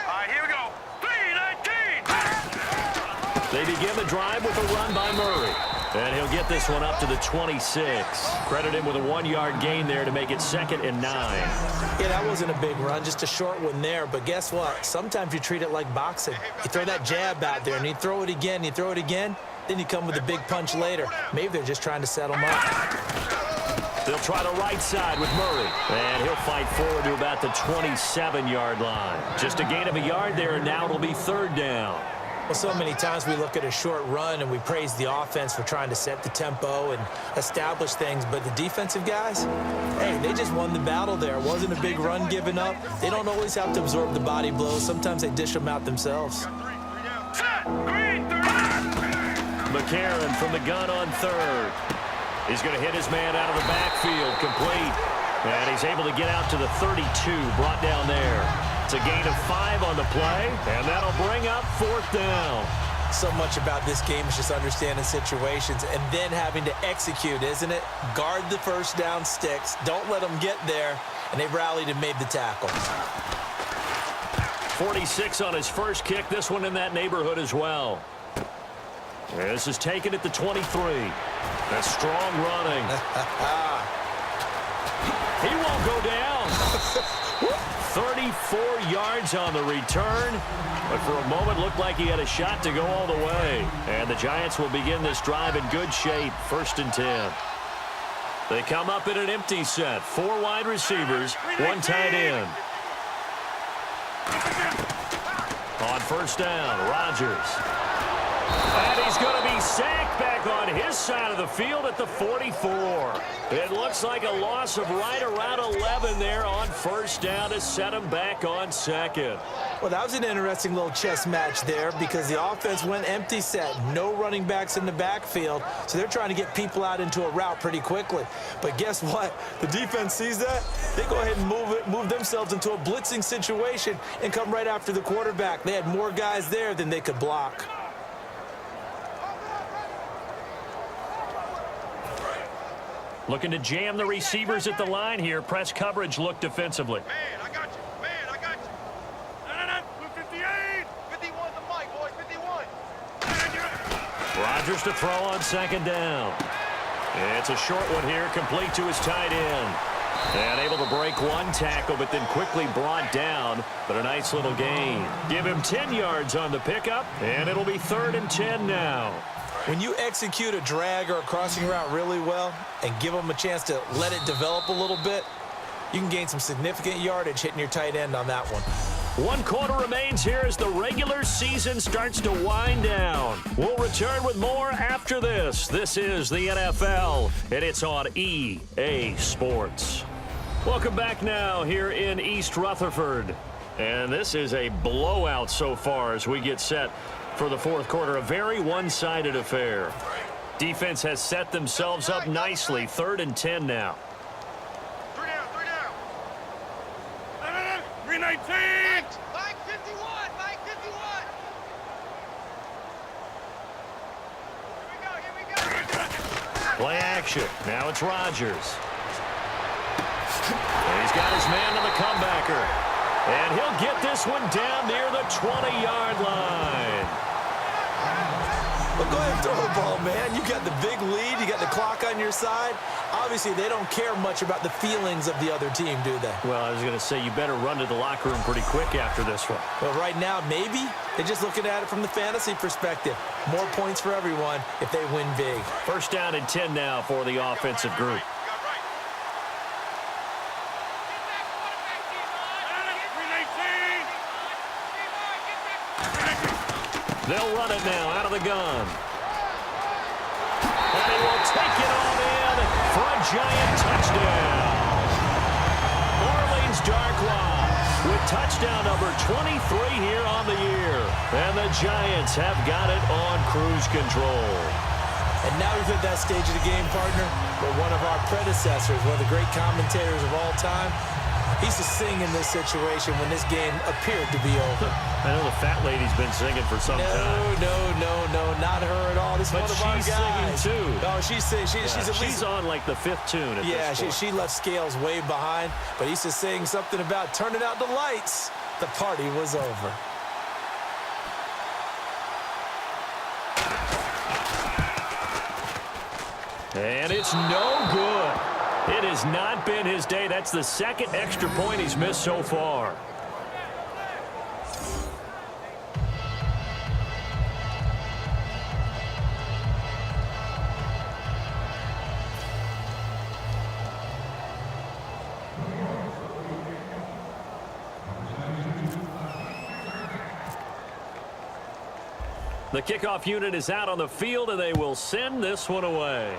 right, here we go. 3-19. They begin the drive with a run by Murray. And he'll get this one up to the 26. Credit him with a 1-yard gain there to make it 2nd and 9. Yeah, that wasn't a big run, just a short one there. But guess what? Sometimes you treat it like boxing. You throw that jab out there, and you throw it again, you throw it again. Then you come with a big punch later. Maybe they're just trying to settle him up. They'll try the right side with Murray. And he'll fight forward to about the 27-yard line. Just a gain of a yard there, and now it'll be 3rd down. Well, so many times we look at a short run and we praise the offense for trying to set the tempo and establish things. But the defensive guys, hey, they just won the battle there. It wasn't a big run given up. They don't always have to absorb the body blows. Sometimes they dish them out themselves. McCarron from the gun on third. He's going to hit his man out of the backfield, complete. And he's able to get out to the 32, brought down there. It's a gain of 5 on the play, and that'll bring up 4th down. So much about this game is just understanding situations and then having to execute, isn't it? Guard the first down sticks. Don't let them get there. And they rallied and made the tackle. 46 on his first kick. This one in that neighborhood as well. This is taken at the 23. That's strong running. He won't go down. 34 yards on the return. But for a moment, looked like he had a shot to go all the way. And the Giants will begin this drive in good shape. 1st and 10. They come up in an empty set. 4 wide receivers, 1 tight end. On 1st down, Rodgers. And he's going to be sacked back on his side of the field at the 44. It looks like a loss of right around 11 there on 1st down to set him back on 2nd. Well, that was an interesting little chess match there because the offense went empty set. No running backs in the backfield, so they're trying to get people out into a route pretty quickly. But guess what? The defense sees that. They go ahead and move themselves into a blitzing situation and come right after the quarterback. They had more guys there than they could block. Looking to jam the receivers at the line here. Press coverage look defensively. Man, I got you. Man, I got you. No. 58. 51's the mic, boy. 51. Rodgers to throw on 2nd down. It's a short one here, complete to his tight end. And able to break 1 tackle, but then quickly brought down. But a nice little gain. Give him 10 yards on the pickup, and it'll be 3rd and 10 now. When you execute a drag or a crossing route really well and give them a chance to let it develop a little bit, you can gain some significant yardage hitting your tight end on that one. 1 quarter remains here as the regular season starts to wind down. We'll return with more after this. This is the NFL, and it's on EA Sports. Welcome back now here in East Rutherford. And this is a blowout so far as we get set for the 4th quarter. A very one-sided affair. Defense has set themselves up nicely. 3rd and 10 now. 3 down. 319. Mike 51. Mike 51. Here we go. Play action. Now it's Rodgers. And he's got his man to the comebacker. And he'll get this one down near the 20-yard line. Well, go ahead and throw the ball, man. You got the big lead. You got the clock on your side. Obviously, they don't care much about the feelings of the other team, do they? Well, I was going to say, you better run to the locker room pretty quick after this one. Well, right now, maybe. They're just looking at it from the fantasy perspective. More points for everyone if they win big. 1st down and 10 now for the offensive group. They'll run it now out of the gun. And he will take it on in for a Giant touchdown. Orleans Darkwa with touchdown number 23 here on the year. And the Giants have got it on cruise control. And now we've hit that stage of the game, partner, where one of our predecessors, one of the great commentators of all time, he used to sing in this situation when this game appeared to be over. I know the fat lady's been singing for some time. No, not her at all. This is one of our guys. She's singing, too. Oh, she's at least... She's on, like, the 5th tune at this point. She left Scales way behind, but he used to sing something about turning out the lights. The party was over. And it's no good. It has not been his day. That's the 2nd extra point he's missed so far. The kickoff unit is out on the field, and they will send this one away.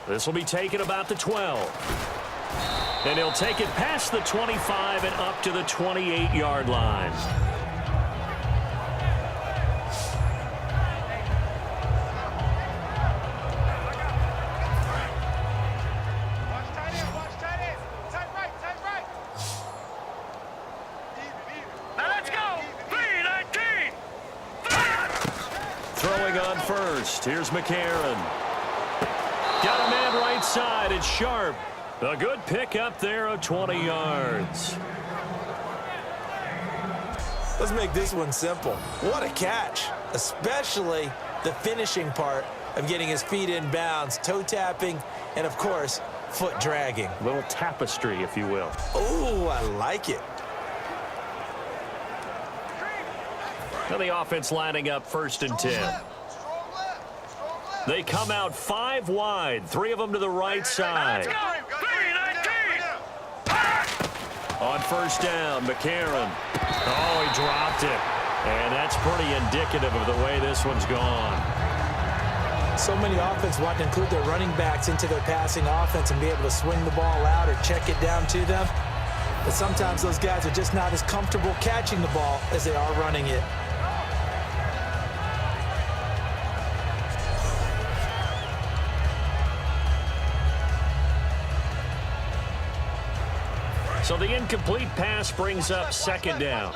This will be taken about the 12. And he'll take it past the 25 and up to the 28-yard line. first. Here's McCarron. Got a man right side. It's Sharp. A good pick up there of 20 yards. Let's make this one simple. What a catch, especially the finishing part of getting his feet in bounds, toe tapping, and of course, foot dragging. A little tapestry, if you will. Oh, I like it. And the offense lining up 1st and 10. They come out 5 wide, 3 of them to the right side. On 1st down, McCarron. Oh, he dropped it. And that's pretty indicative of the way this one's gone. So many offenses want to include their running backs into their passing offense and be able to swing the ball out or check it down to them. But sometimes those guys are just not as comfortable catching the ball as they are running it. So the incomplete pass brings up 2nd down.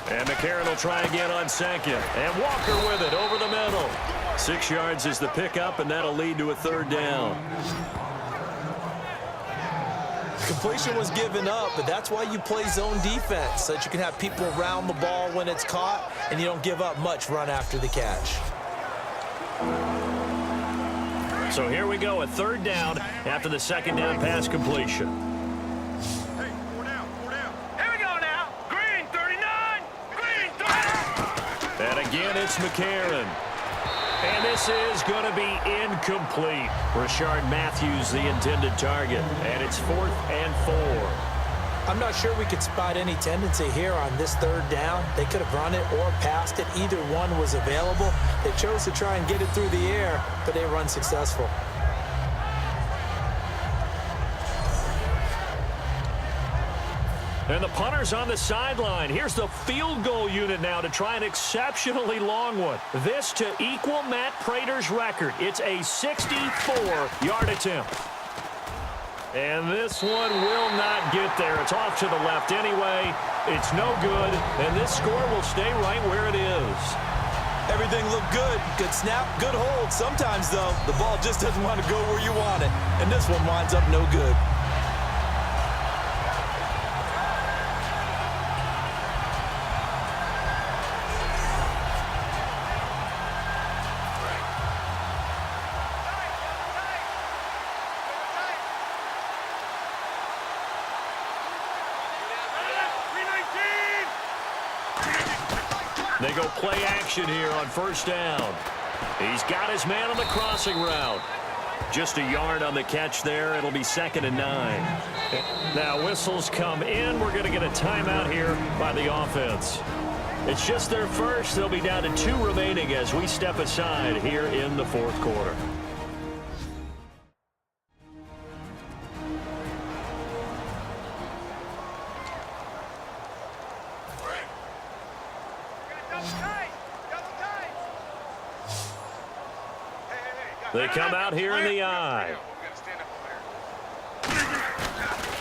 And McCarron will try again on 2nd. And Walker with it over the middle. 6 yards is the pickup, and that'll lead to a 3rd down. Completion was given up, but that's why you play zone defense, so that you can have people around the ball when it's caught, and you don't give up much run after the catch. So here we go, a 3rd down after the 2nd down pass completion. Hey, 4 down, 4 down. Here we go now. Green 39. Green 39. And again, it's McCarron. And this is going to be incomplete. Rashard Matthews, the intended target. And it's 4th and 4. I'm not sure we could spot any tendency here on this 3rd down. They could have run it or passed it. Either one was available. They chose to try and get it through the air, but they were unsuccessful. And the punter's on the sideline. Here's the field goal unit now to try an exceptionally long one. This to equal Matt Prater's record. It's a 64-yard attempt. And this one will not get there. It's off to the left anyway. It's no good, and this score will stay right where it is. Everything looked good. Good snap, good hold. Sometimes, though, the ball just doesn't want to go where you want it. And this one winds up no good. They go play action here on 1st down. He's got his man on the crossing route. Just a yard on the catch there. It'll be 2nd and 9. Now whistles come in. We're going to get a timeout here by the offense. It's just their first. They'll be down to 2 remaining as we step aside here in the 4th quarter. They come out here in the eye.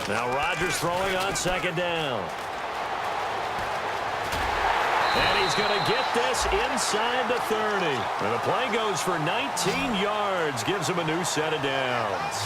Now Rodgers throwing on 2nd down. And he's going to get this inside the 30. And the play goes for 19 yards. Gives him a new set of downs.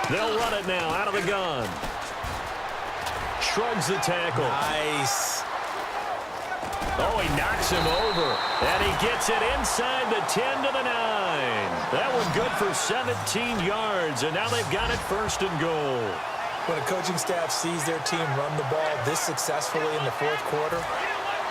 They'll run it now out of the gun. Shrugs the tackle. Nice. Oh, he knocks him over. And he gets it inside the 10 to the 9. That one good for 17 yards. And now they've got it 1st and goal. When a coaching staff sees their team run the ball this successfully in the 4th quarter,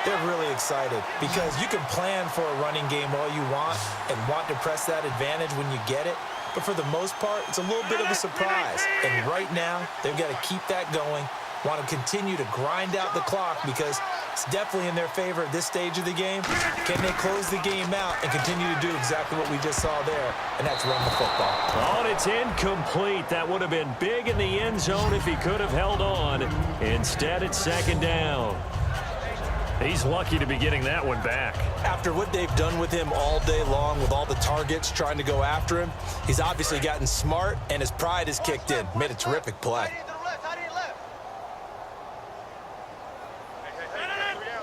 They're really excited because you can plan for a running game all you want and want to press that advantage when you get it. But for the most part, it's a little bit of a surprise. And right now, they've got to keep that going, want to continue to grind out the clock because it's definitely in their favor at this stage of the game. Can they close the game out and continue to do exactly what we just saw there, and that's run the football? Oh, and it's incomplete. That would have been big in the end zone if he could have held on. Instead, it's second down. He's lucky to be getting that one back. After what they've done with him all day long with all the targets trying to go after him, he's obviously gotten smart, and his pride has kicked in. Made a terrific play.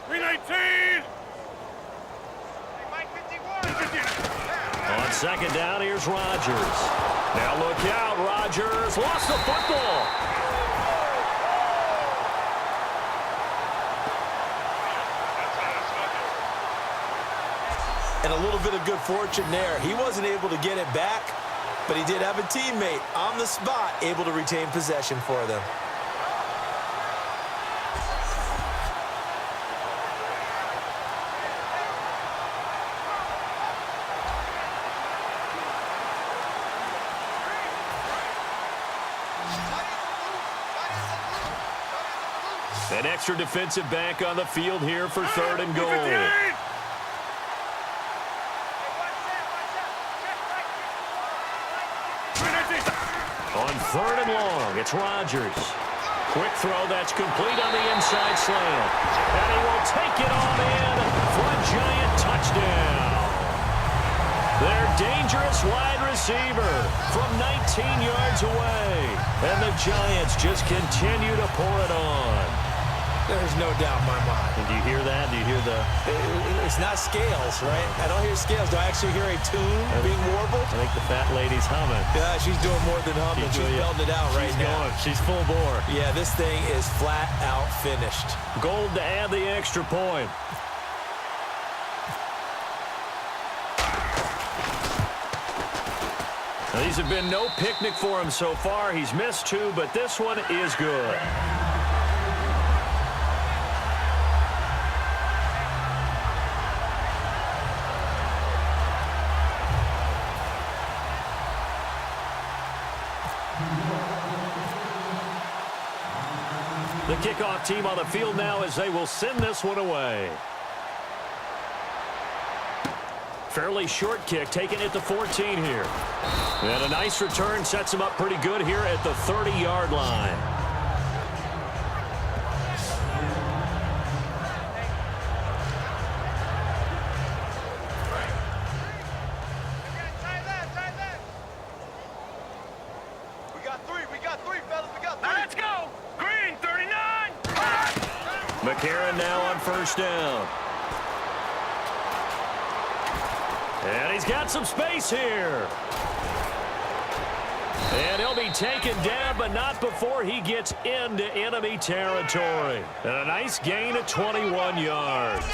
319. On second down, here's Rodgers. Now look out, Rodgers lost the football. And a little bit of good fortune there. He wasn't able to get it back, but he did have a teammate on the spot able to retain possession for them. An extra defensive back on the field here for third and goal. On third and long, it's Rodgers. Quick throw, that's complete on the inside slant. And he will take it on in for a giant touchdown. Their dangerous wide receiver from 19 yards away. And the Giants just continue to pour it on. There's no doubt in my mind. And do you hear that? Do you hear the... It's not scales, right? I don't hear scales. Do I actually hear a tune being warbled? I think the fat lady's humming. Yeah, she's doing more than humming. She's belting it out right now. She's full bore. Yeah, this thing is flat out finished. Gold to add the extra point. Now, these have been no picnic for him so far. He's missed two, but this one is good. The kickoff team on the field now as they will send this one away. Fairly short kick, taking it to 14 here. And a nice return sets him up pretty good here at the 30-yard line. McCarron now on first down. And he's got some space here. And he'll be taken down, but not before he gets into enemy territory. And a nice gain of 21 yards.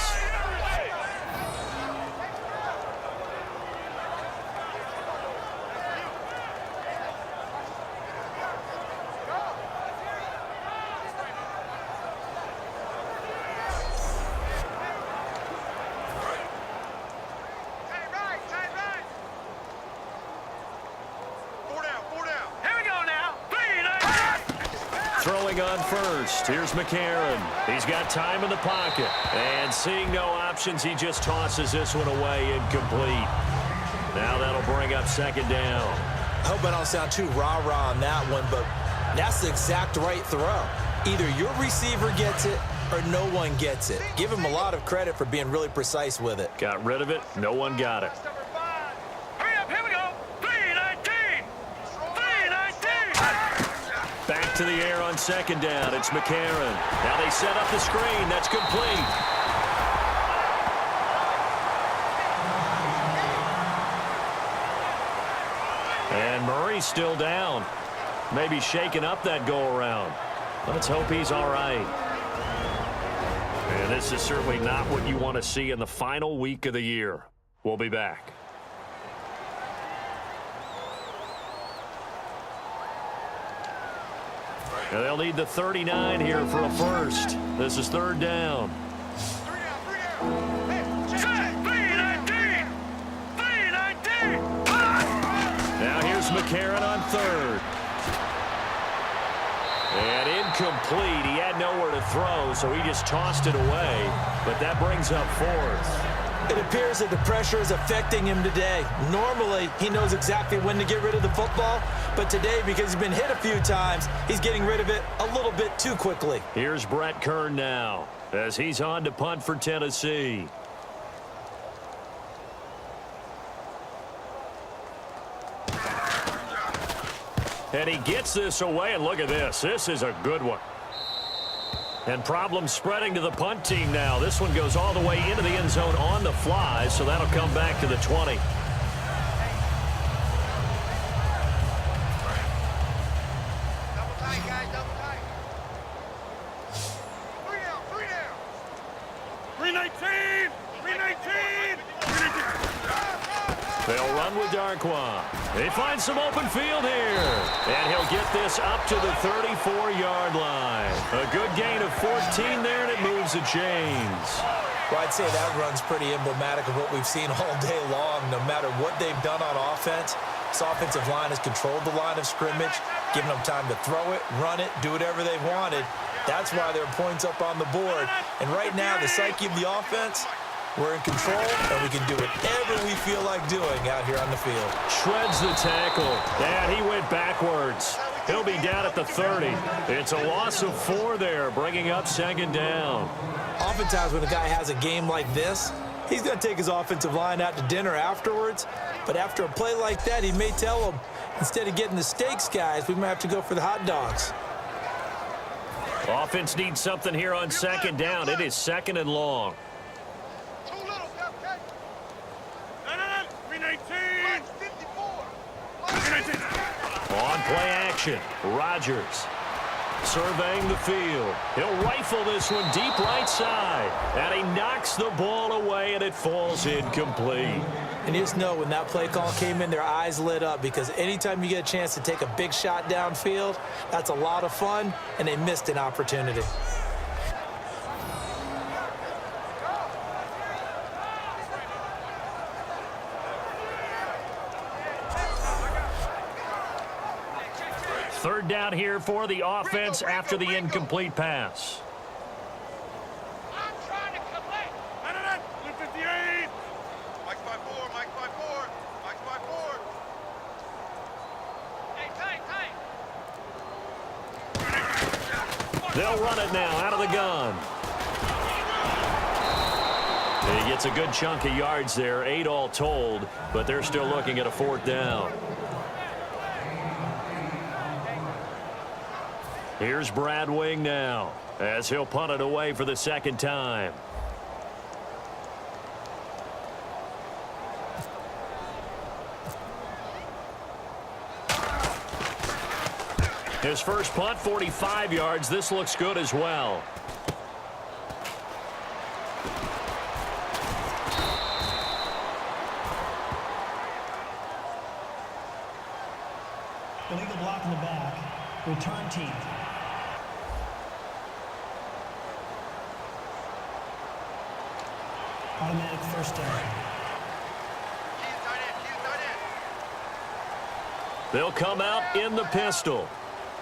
Throwing on first. Here's McCarron. He's got time in the pocket. And seeing no options, he just tosses this one away incomplete. Now that'll bring up second down. I hope I don't sound too rah-rah on that one, but that's the exact right throw. Either your receiver gets it or no one gets it. Give him a lot of credit for being really precise with it. Got rid of it. No one got it. Back to the air on second down. It's McCarron. Now they set up the screen. That's complete. And Murray's still down. Maybe shaking up that go-around. Let's hope he's all right. And this is certainly not what you want to see in the final week of the year. We'll be back. And they'll need the 39 here for a first. This is third down. Now here's McCarron on third. And incomplete. He had nowhere to throw, so he just tossed it away. But that brings up fourth. It appears that the pressure is affecting him today. Normally, he knows exactly when to get rid of the football, but today, because he's been hit a few times, he's getting rid of it a little bit too quickly. Here's Brett Kern now, as he's on to punt for Tennessee. And he gets this away, and look at this. This is a good one. And problems spreading to the punt team now. This one goes all the way into the end zone on the fly, so that'll come back to the 20. Double tight, guys, double tight. 3 down, 3 down. 319, 319. They'll run with Darquan. They find some open field here. And he'll get this up to the 34-yard line. A good gain of 14 there, and it moves the chains. Well, I'd say that run's pretty emblematic of what we've seen all day long. No matter what they've done on offense, this offensive line has controlled the line of scrimmage, given them time to throw it, run it, do whatever they wanted. That's why there are points up on the board. And right now, the psyche of the offense, we're in control, and we can do whatever we feel like doing out here on the field. Shreds the tackle. And he went backwards. He'll be down at the 30. It's a loss of 4 there, bringing up second down. Oftentimes when a guy has a game like this, he's going to take his offensive line out to dinner afterwards. But after a play like that, he may tell them, instead of getting the steaks, guys, we might have to go for the hot dogs. Offense needs something here on second down. It is second and long. Too little, Captain. No, 319. 54. 319. On play action, Rodgers surveying the field. He'll rifle this one deep right side. And he knocks the ball away, and it falls incomplete. And you just know when that play call came in, their eyes lit up, because anytime you get a chance to take a big shot downfield, that's a lot of fun, and they missed an opportunity. Third down here for the offense after the incomplete pass. I'm trying to collect. No, 258. Mike's by 4, Mike's by 4, Mike's by 4. Hey, tight. They'll run it now out of the gun. He gets a good chunk of yards there, 8 all told, but they're still looking at a 4th down. Here's Brad Wing now, as he'll punt it away for the second time. His first punt, 45 yards. This looks good as well. Illegal block in the back. Return team. Automatic first down. They'll come out in the pistol.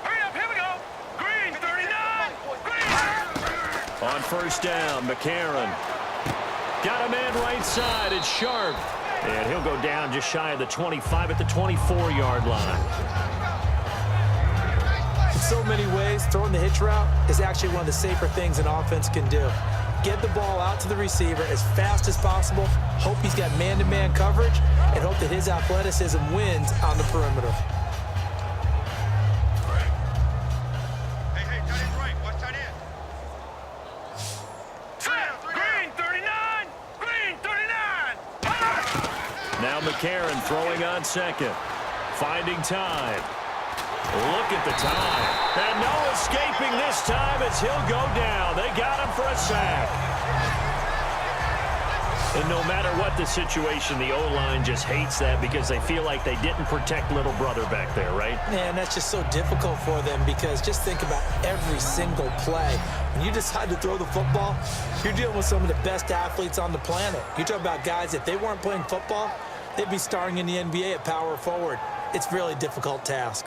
Hurry up, here we go. Green, 39. Green. On first down, McCarron. Got a man right side. It's Sharp. And he'll go down just shy of the 25 at the 24-yard line. In so many ways, throwing the hitch route is actually one of the safer things an offense can do. Get the ball out to the receiver as fast as possible, hope he's got man-to-man coverage, and hope that his athleticism wins on the perimeter. Hey, tight end right. Watch tight end. Green, 39. Green, 39. Now McCarron throwing on second. Finding time. Look at the time. And no escaping this time as he'll go down. They got him for a sack. And no matter what the situation, the O-line just hates that because they feel like they didn't protect little brother back there, right? Man, that's just so difficult for them because just think about every single play. When you decide to throw the football, you're dealing with some of the best athletes on the planet. You talk about guys, if they weren't playing football, they'd be starring in the NBA at power forward. It's a really difficult task.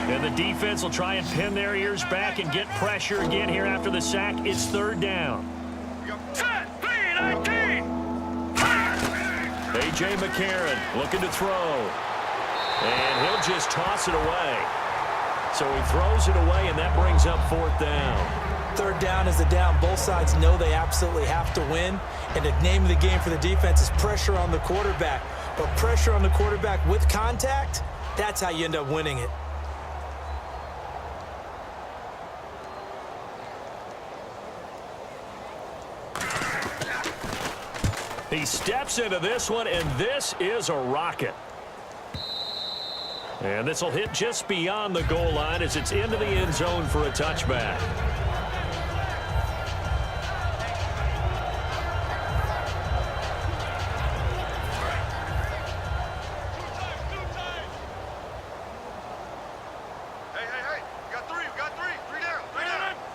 And the defense will try and pin their ears back and get pressure again here after the sack. It's third down. Set, 3-19. A.J. McCarron looking to throw. And he'll just toss it away. So he throws it away, and that brings up fourth down. Third down is the down. Both sides know they absolutely have to win. And the name of the game for the defense is pressure on the quarterback. But pressure on the quarterback with contact, that's how you end up winning it. He steps into this one, and this is a rocket. And this will hit just beyond the goal line as it's into the end zone for a touchback. Hey. We got three. Three down.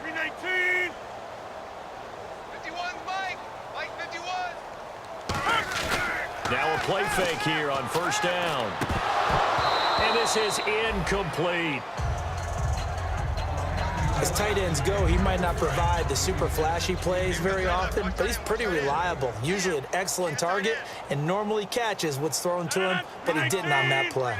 3-19. 51, Mike. Mike, 51. Now a play fake here on first down. And this is incomplete. As tight ends go, he might not provide the super flashy plays very often, but he's pretty reliable. Usually an excellent target and normally catches what's thrown to him, but he didn't on that play.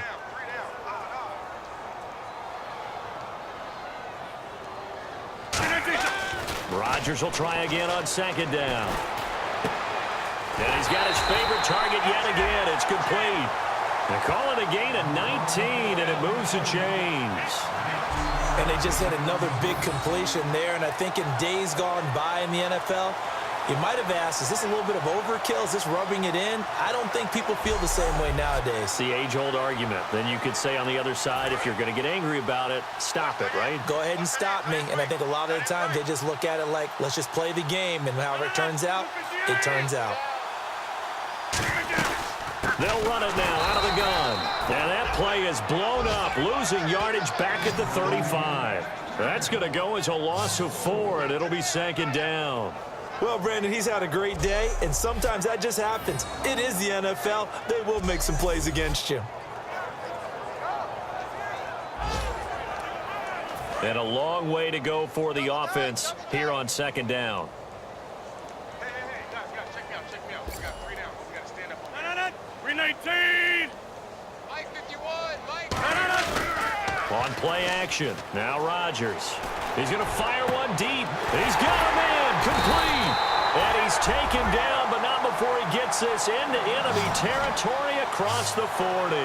Rodgers will try again on second down. And he's got his favorite target yet again. It's complete. They call it a gain of 19, and it moves the chains. And they just had another big completion there, and I think in days gone by in the NFL, you might have asked, is this a little bit of overkill? Is this rubbing it in? I don't think people feel the same way nowadays. It's the age-old argument. Then you could say on the other side, if you're going to get angry about it, stop it, right? Go ahead and stop me. And I think a lot of the times they just look at it like, let's just play the game, and however it turns out, it turns out. They'll run it now out of the gun. And that play is blown up, losing yardage back at the 35. That's going to go as a loss of 4, and it'll be second down. Well, Brandon, he's had a great day, and sometimes that just happens. It is the NFL. They will make some plays against you. And a long way to go for the offense here on second down. Hey, guys, check me out. We got 3 down. We got to stand up on that. 3-19. Mike, 51. Mike. On play action. Now Rodgers. He's going to fire one deep. He's got him in. Complete. And he's taken down, but not before he gets this into enemy territory across the 40.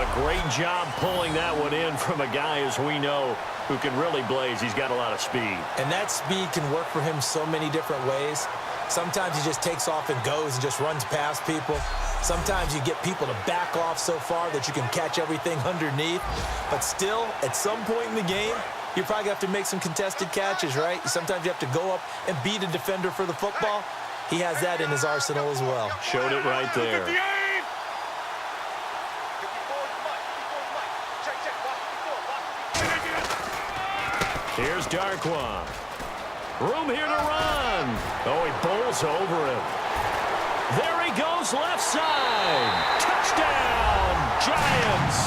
A great job pulling that one in from a guy, as we know, who can really blaze. He's got a lot of speed. And that speed can work for him so many different ways. Sometimes he just takes off and goes and just runs past people. Sometimes you get people to back off so far that you can catch everything underneath. But still, at some point in the game, you probably have to make some contested catches, right? Sometimes you have to go up and beat a defender for the football. He has that in his arsenal as well. Showed it right there. 54 Here's Darkwa. Room here to run. Oh, he bowls over him. There he goes, left side. Touchdown, Giants.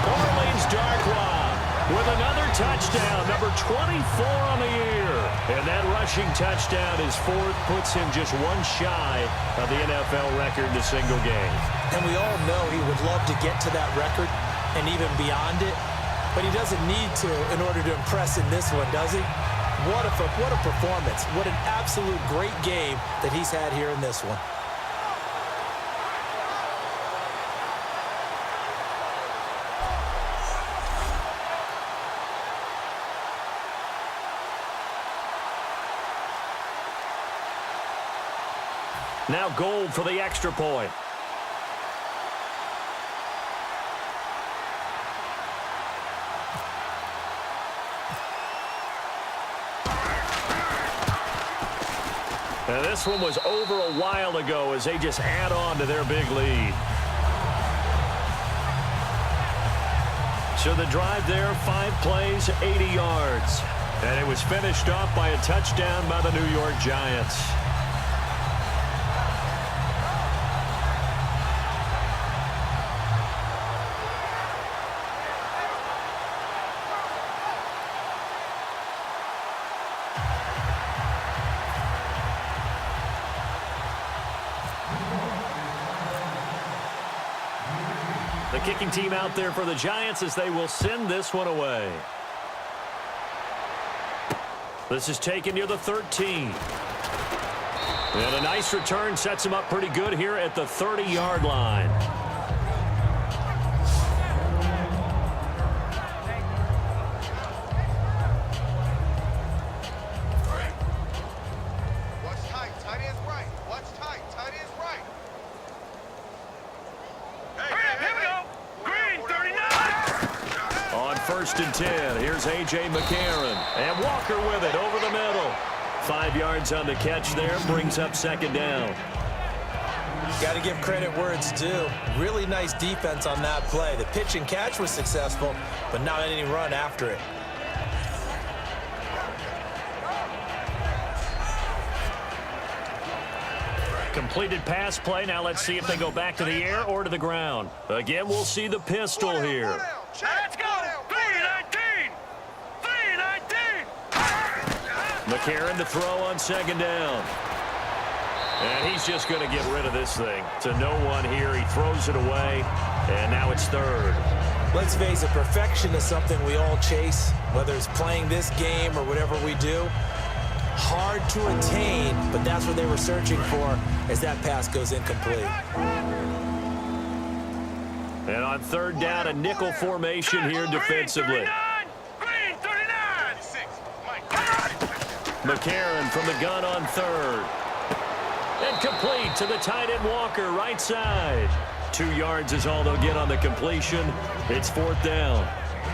Orleans Darkwa with another touchdown, number 24 on the year. And that rushing touchdown, his 4th, puts him just one shy of the NFL record in a single game. And we all know he would love to get to that record and even beyond it. But he doesn't need to in order to impress in this one, does he? What a performance. What an absolute great game that he's had here in this one. Now Gold for the extra point. And this one was over a while ago as they just add on to their big lead. So the drive there, 5 plays, 80 yards. And it was finished off by a touchdown by the New York Giants. The kicking team out there for the Giants as they will send this one away. This is taken near the 13. And a nice return sets him up pretty good here at the 30-yard line. Watch tight. Tight end's right. Watch tight. Tight end's right. Here we go. Green, 39. On 1st and 10, here's A.J. McCarron. And Walker with it over the middle. 5 yards on the catch there, brings up 2nd down. Got to give credit where it's due. Really nice defense on that play. The pitch and catch was successful, but not any run after it. Completed pass play. Now let's see if they go back to the air or to the ground. Again, we'll see the pistol here. Let's go. 319. 319. McCarron to throw on 2nd down. And he's just going to get rid of this thing. To no one here. He throws it away. And now it's 3rd. Let's face it, perfection is something we all chase, whether it's playing this game or whatever we do. Hard to attain, but that's what they were searching for as that pass goes incomplete. And on 3rd down, a nickel formation here defensively. Green, 39. McCarron from the gun on 3rd. And complete to the tight end Walker, right side. 2 yards is all they'll get on the completion. It's 4th down.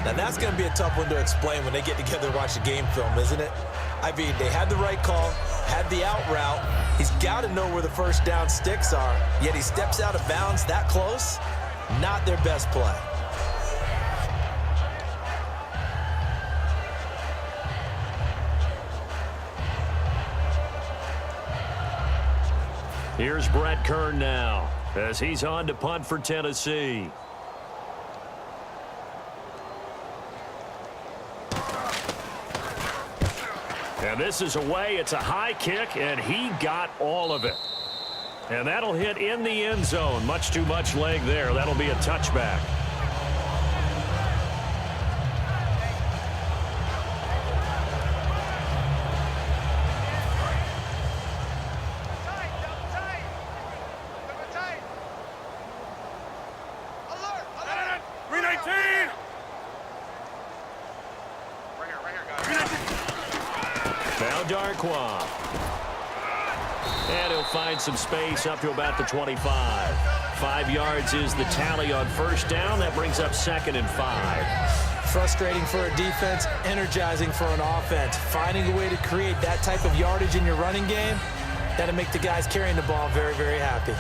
Now that's going to be a tough one to explain when they get together and watch the game film, isn't it? I mean, they had the right call, had the out route. He's got to know where the 1st down sticks are, yet he steps out of bounds that close. Not their best play. Here's Brett Kern now as he's on to punt for Tennessee. And this is away. It's a high kick, and he got all of it. And that'll hit in the end zone. Much too much leg there. That'll be a touchback. Alert. 319. Right here, guys. Now Darquan. And he'll find some space up to about the 25. 5 yards is the tally on 1st down. That brings up 2nd and 5. Frustrating for a defense, energizing for an offense. Finding a way to create that type of yardage in your running game, that'll make the guys carrying the ball very, very happy.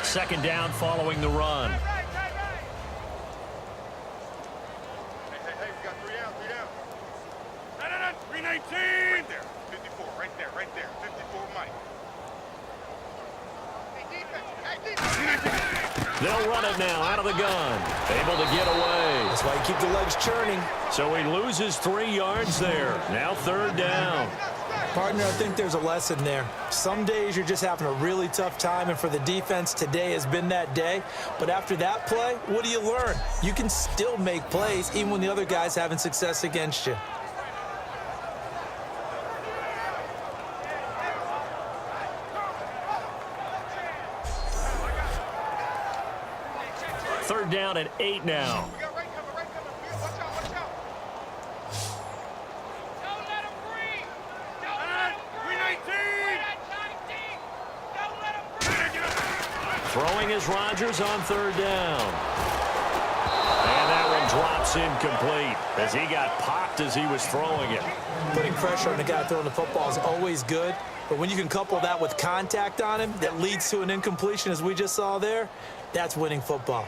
Second down following the run. Hey, we got 3 down, 3 down. 319. Right there, 54, right there, 54, Mike. Hey, defense. They'll run it now out of the gun. Able to get away. That's why you keep the legs churning. So he loses 3 yards there. Now 3rd down. Partner, I think there's a lesson there. Some days you're just having a really tough time, and for the defense, today has been that day. But after that play, what do you learn? You can still make plays even when the other guy's having success against you. Third down at 8 now. We got right cover, Watch out, watch out. Don't let him breathe. Don't let him breathe. 319. Don't let him breathe. Throwing is Rodgers on 3rd down. And that one drops incomplete as he got popped as he was throwing it. Putting pressure on the guy throwing the football is always good, but when you can couple that with contact on him that leads to an incompletion, as we just saw there, that's winning football.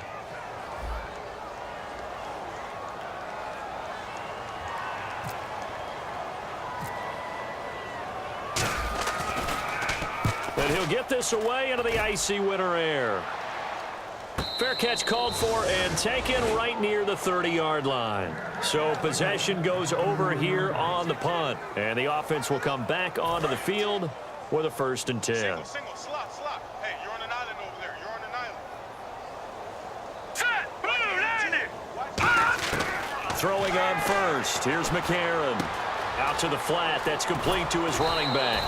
And he'll get this away into the icy winter air. Fair catch called for and taken right near the 30-yard line. So possession goes over here on the punt. And the offense will come back onto the field with a 1st and 10. Single, slot. Hey, you're on an island over there. You're on an island. Set, blue, 90. Throwing on first. Here's McCarron. Out to the flat. That's complete to his running back.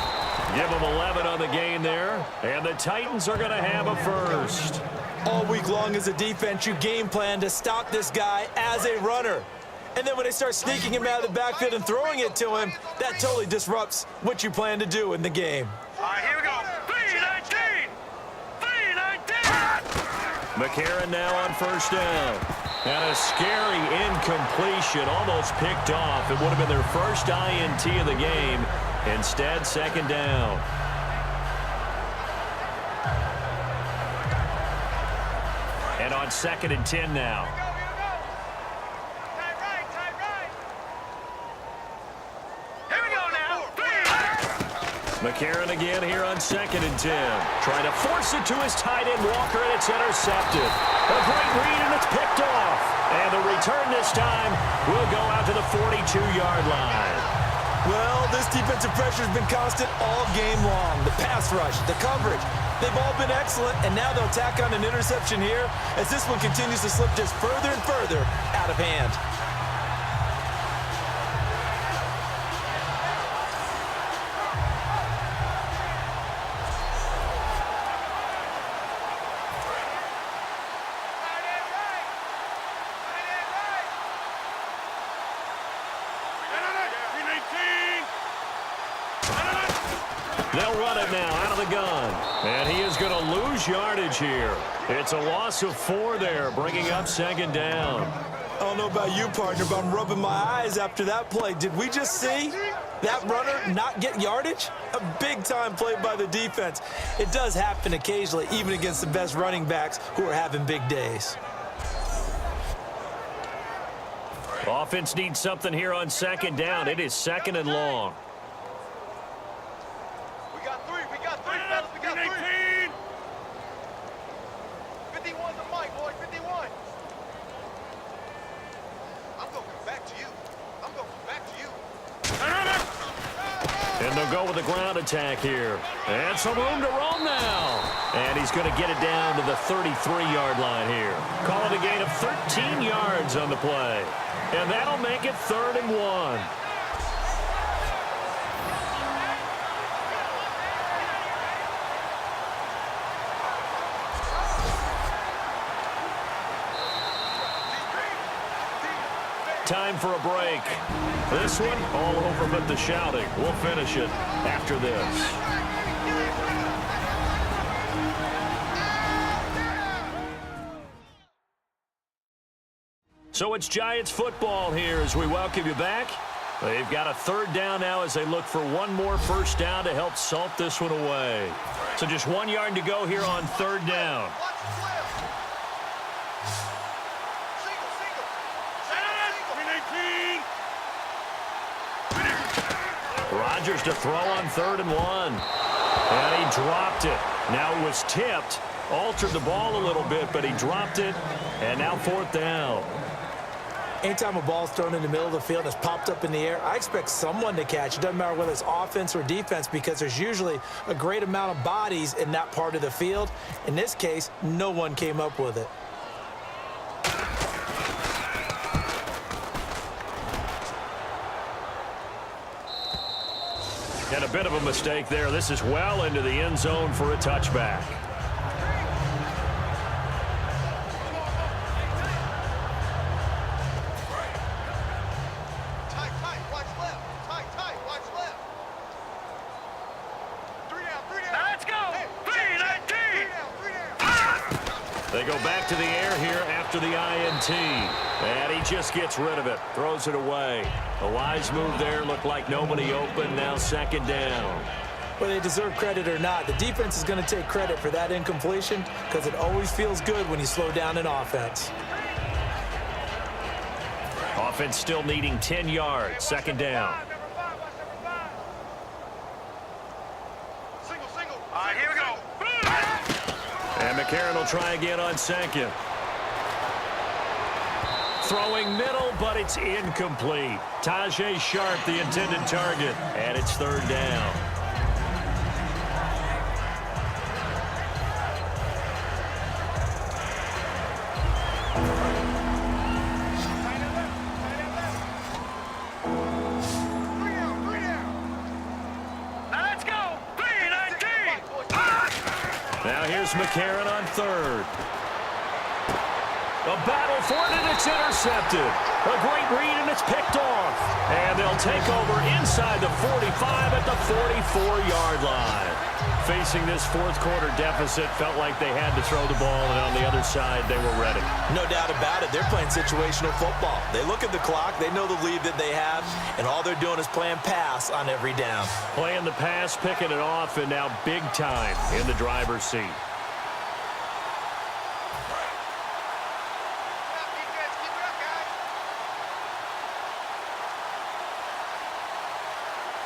Give him 11 on the gain there. And the Titans are going to have a 1st. All week long as a defense, you game plan to stop this guy as a runner. And then when they start sneaking him out of the backfield and throwing it to him, that totally disrupts what you plan to do in the game. All right, here we go. 319. McCarron now on 1st down. And a scary incompletion, almost picked off. It would have been their first INT of the game. Instead, 2nd down. And on 2nd and 10 now. Tight right. Here we go now. McCarron again here on 2nd and 10. Trying to force it to his tight end, Walker, and it's intercepted. A great read, and it's picked off. And the return this time will go out to the 42-yard line. Well, this defensive pressure has been constant all game long. The pass rush, the coverage, they've all been excellent, and now they'll tack on an interception here as this one continues to slip just further and further out of hand. They'll run it now out of the gun. And he is going to lose yardage here. It's a loss of 4 there, bringing up 2nd down. I don't know about you, partner, but I'm rubbing my eyes after that play. Did we just see that runner not get yardage? A big-time play by the defense. It does happen occasionally, even against the best running backs who are having big days. Offense needs something here on 2nd down. It is 2nd and long. We got three, fellas. We got 3. 51's the mic, boy. 51. I'm going to come back to you. And they'll go with a ground attack here. And some room to roam now. And he's going to get it down to the 33-yard line here. Call it a gain of 13 yards on the play. And that'll make it 3rd and 1. Time for a break. This one, all over but the shouting. We'll finish it after this. So it's Giants football here as we welcome you back. They've got a 3rd down now as they look for one more 1st down to help salt this one away. So just 1 yard to go here on 3rd down. Rodgers to throw on 3rd and 1. And he dropped it. Now it was tipped. Altered the ball a little bit, but he dropped it. And now 4th down. Anytime a ball's thrown in the middle of the field and it's popped up in the air, I expect someone to catch. It doesn't matter whether it's offense or defense because there's usually a great amount of bodies in that part of the field. In this case, no one came up with it. And a bit of a mistake there. This is well into the end zone for a touchback. They go back to the air here after the INT. And he just gets rid of it. Throws it away. A wise move there. Looked like nobody open. Now second down. Whether they deserve credit or not, the defense is going to take credit for that incompletion because it always feels good when you slow down an offense. Offense still needing 10 yards. Second down. All right, here we go. And McCarron will try again on second. Throwing middle, but it's incomplete. Tajay Sharp, the intended target. And it's third down. McCarron on third. A battle for it, and it's intercepted. A great read, and it's picked off. And they'll take over inside the 45 at the 44-yard line. Facing this fourth quarter deficit, felt like they had to throw the ball, and on the other side, they were ready. No doubt about it. They're playing situational football. They look at the clock. They know the lead that they have, and all they're doing is playing pass on every down. Playing the pass, picking it off, and now big time in the driver's seat.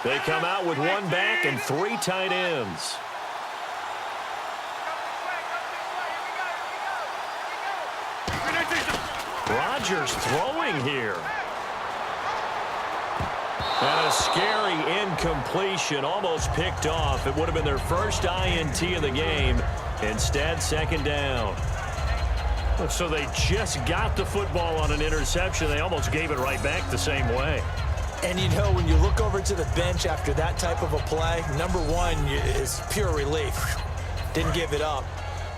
They come out with one back and three tight ends. Rodgers throwing here. And a scary incompletion, almost picked off. It would have been their first INT of the game. Instead, second down. So they just got the football on an interception. They almost gave it right back the same way. And you know, when you look over to the bench after that type of a play, number one is pure relief. Didn't give it up.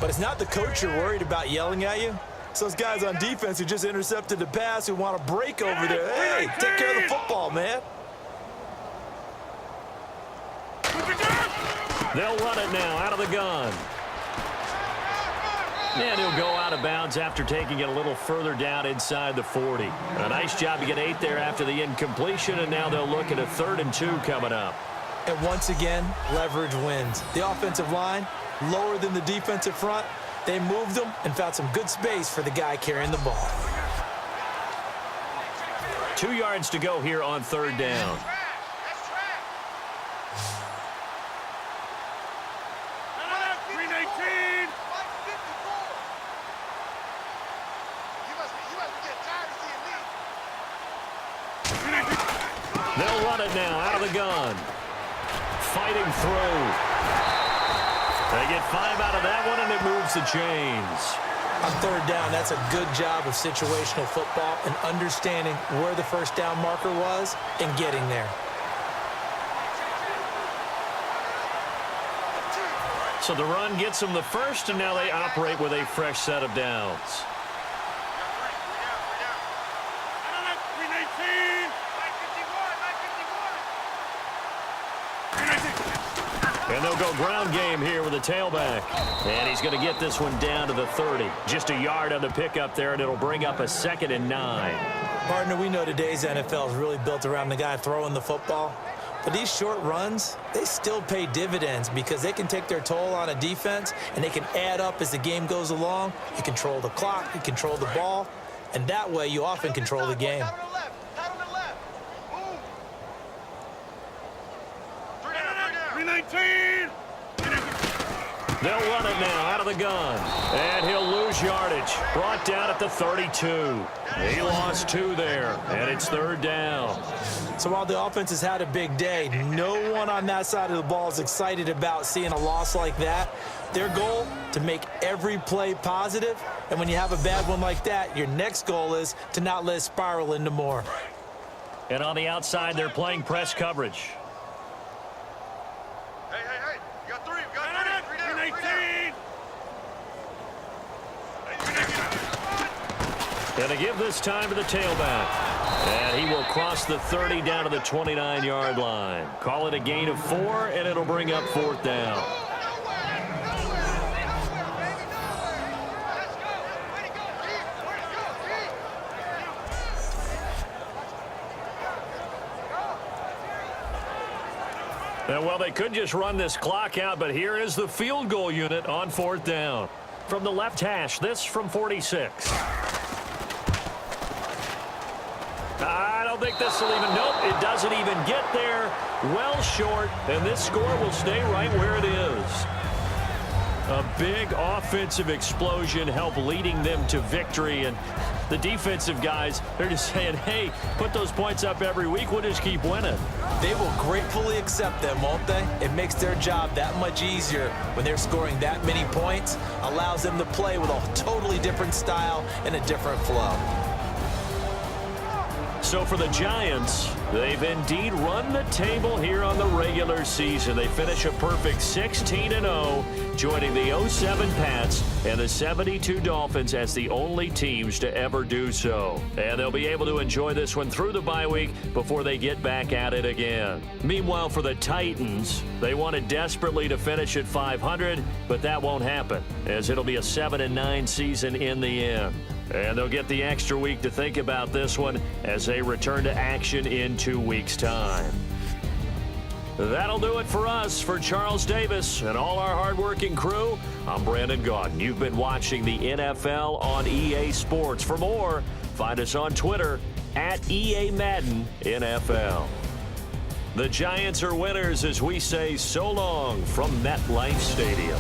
But it's not the coach you're worried about yelling at you. It's those guys on defense who just intercepted the pass who want to break over there. Hey, take care of the football, man. They'll run it now out of the gun. And he'll go out of bounds after taking it a little further down inside the 40. A nice job to get 8 there after the incompletion, and now they'll look at a 3rd and 2 coming up. And once again, leverage wins. The offensive line, lower than the defensive front. They moved them and found some good space for the guy carrying the ball. 2 yards to go here on 3rd down. They'll run it now out of the gun. Fighting through. They get 5 out of that one, and it moves the chains. On 3rd down, that's a good job of situational football and understanding where the first down marker was and getting there. So the run gets them the first, and now they operate with a fresh set of downs. And they'll go ground game here with a tailback. And he's going to get this one down to the 30. Just a yard on the pickup there, and it'll bring up a 2nd and 9. Partner, we know today's NFL is really built around the guy throwing the football. But these short runs, they still pay dividends because they can take their toll on a defense, and they can add up as the game goes along. You control the clock, you control the ball, and that way you often control the game. They'll run it now out of the gun. And he'll lose yardage. Brought down at the 32. He lost 2 there. And it's 3rd down. So while the offense has had a big day, no one on that side of the ball is excited about seeing a loss like that. Their goal, to make every play positive. And when you have a bad one like that, your next goal is to not let it spiral into more. And on the outside, they're playing press coverage. Hey, you got 3, we got 3 down. And to give this time to the tailback. And he will cross the 30 down to the 29-yard line. Call it a gain of 4, and it'll bring up 4th down. Well, they could just run this clock out, but here is the field goal unit on 4th down. From the left hash, this from 46. I don't think this will even, nope, it doesn't even get there. Well short, and this score will stay right where it is. A big offensive explosion helped leading them to victory, and the defensive guys, they're just saying, hey, put those points up every week, we'll just keep winning. They will gratefully accept them, won't they? It makes their job that much easier when they're scoring that many points, allows them to play with a totally different style and a different flow. So for the Giants, they've indeed run the table here on the regular season. They finish a perfect 16-0, joining the 07 Pats and the 72 Dolphins as the only teams to ever do so. And they'll be able to enjoy this one through the bye week before they get back at it again. Meanwhile, for the Titans, they wanted desperately to finish at 500, but that won't happen, as it'll be a 7-9 season in the end. And they'll get the extra week to think about this one as they return to action in 2 weeks' time. That'll do it for us. For Charles Davis and all our hardworking crew, I'm Brandon Gaudin. You've been watching the NFL on EA Sports. For more, find us on Twitter at EA Madden NFL. The Giants are winners as we say so long from MetLife Stadium.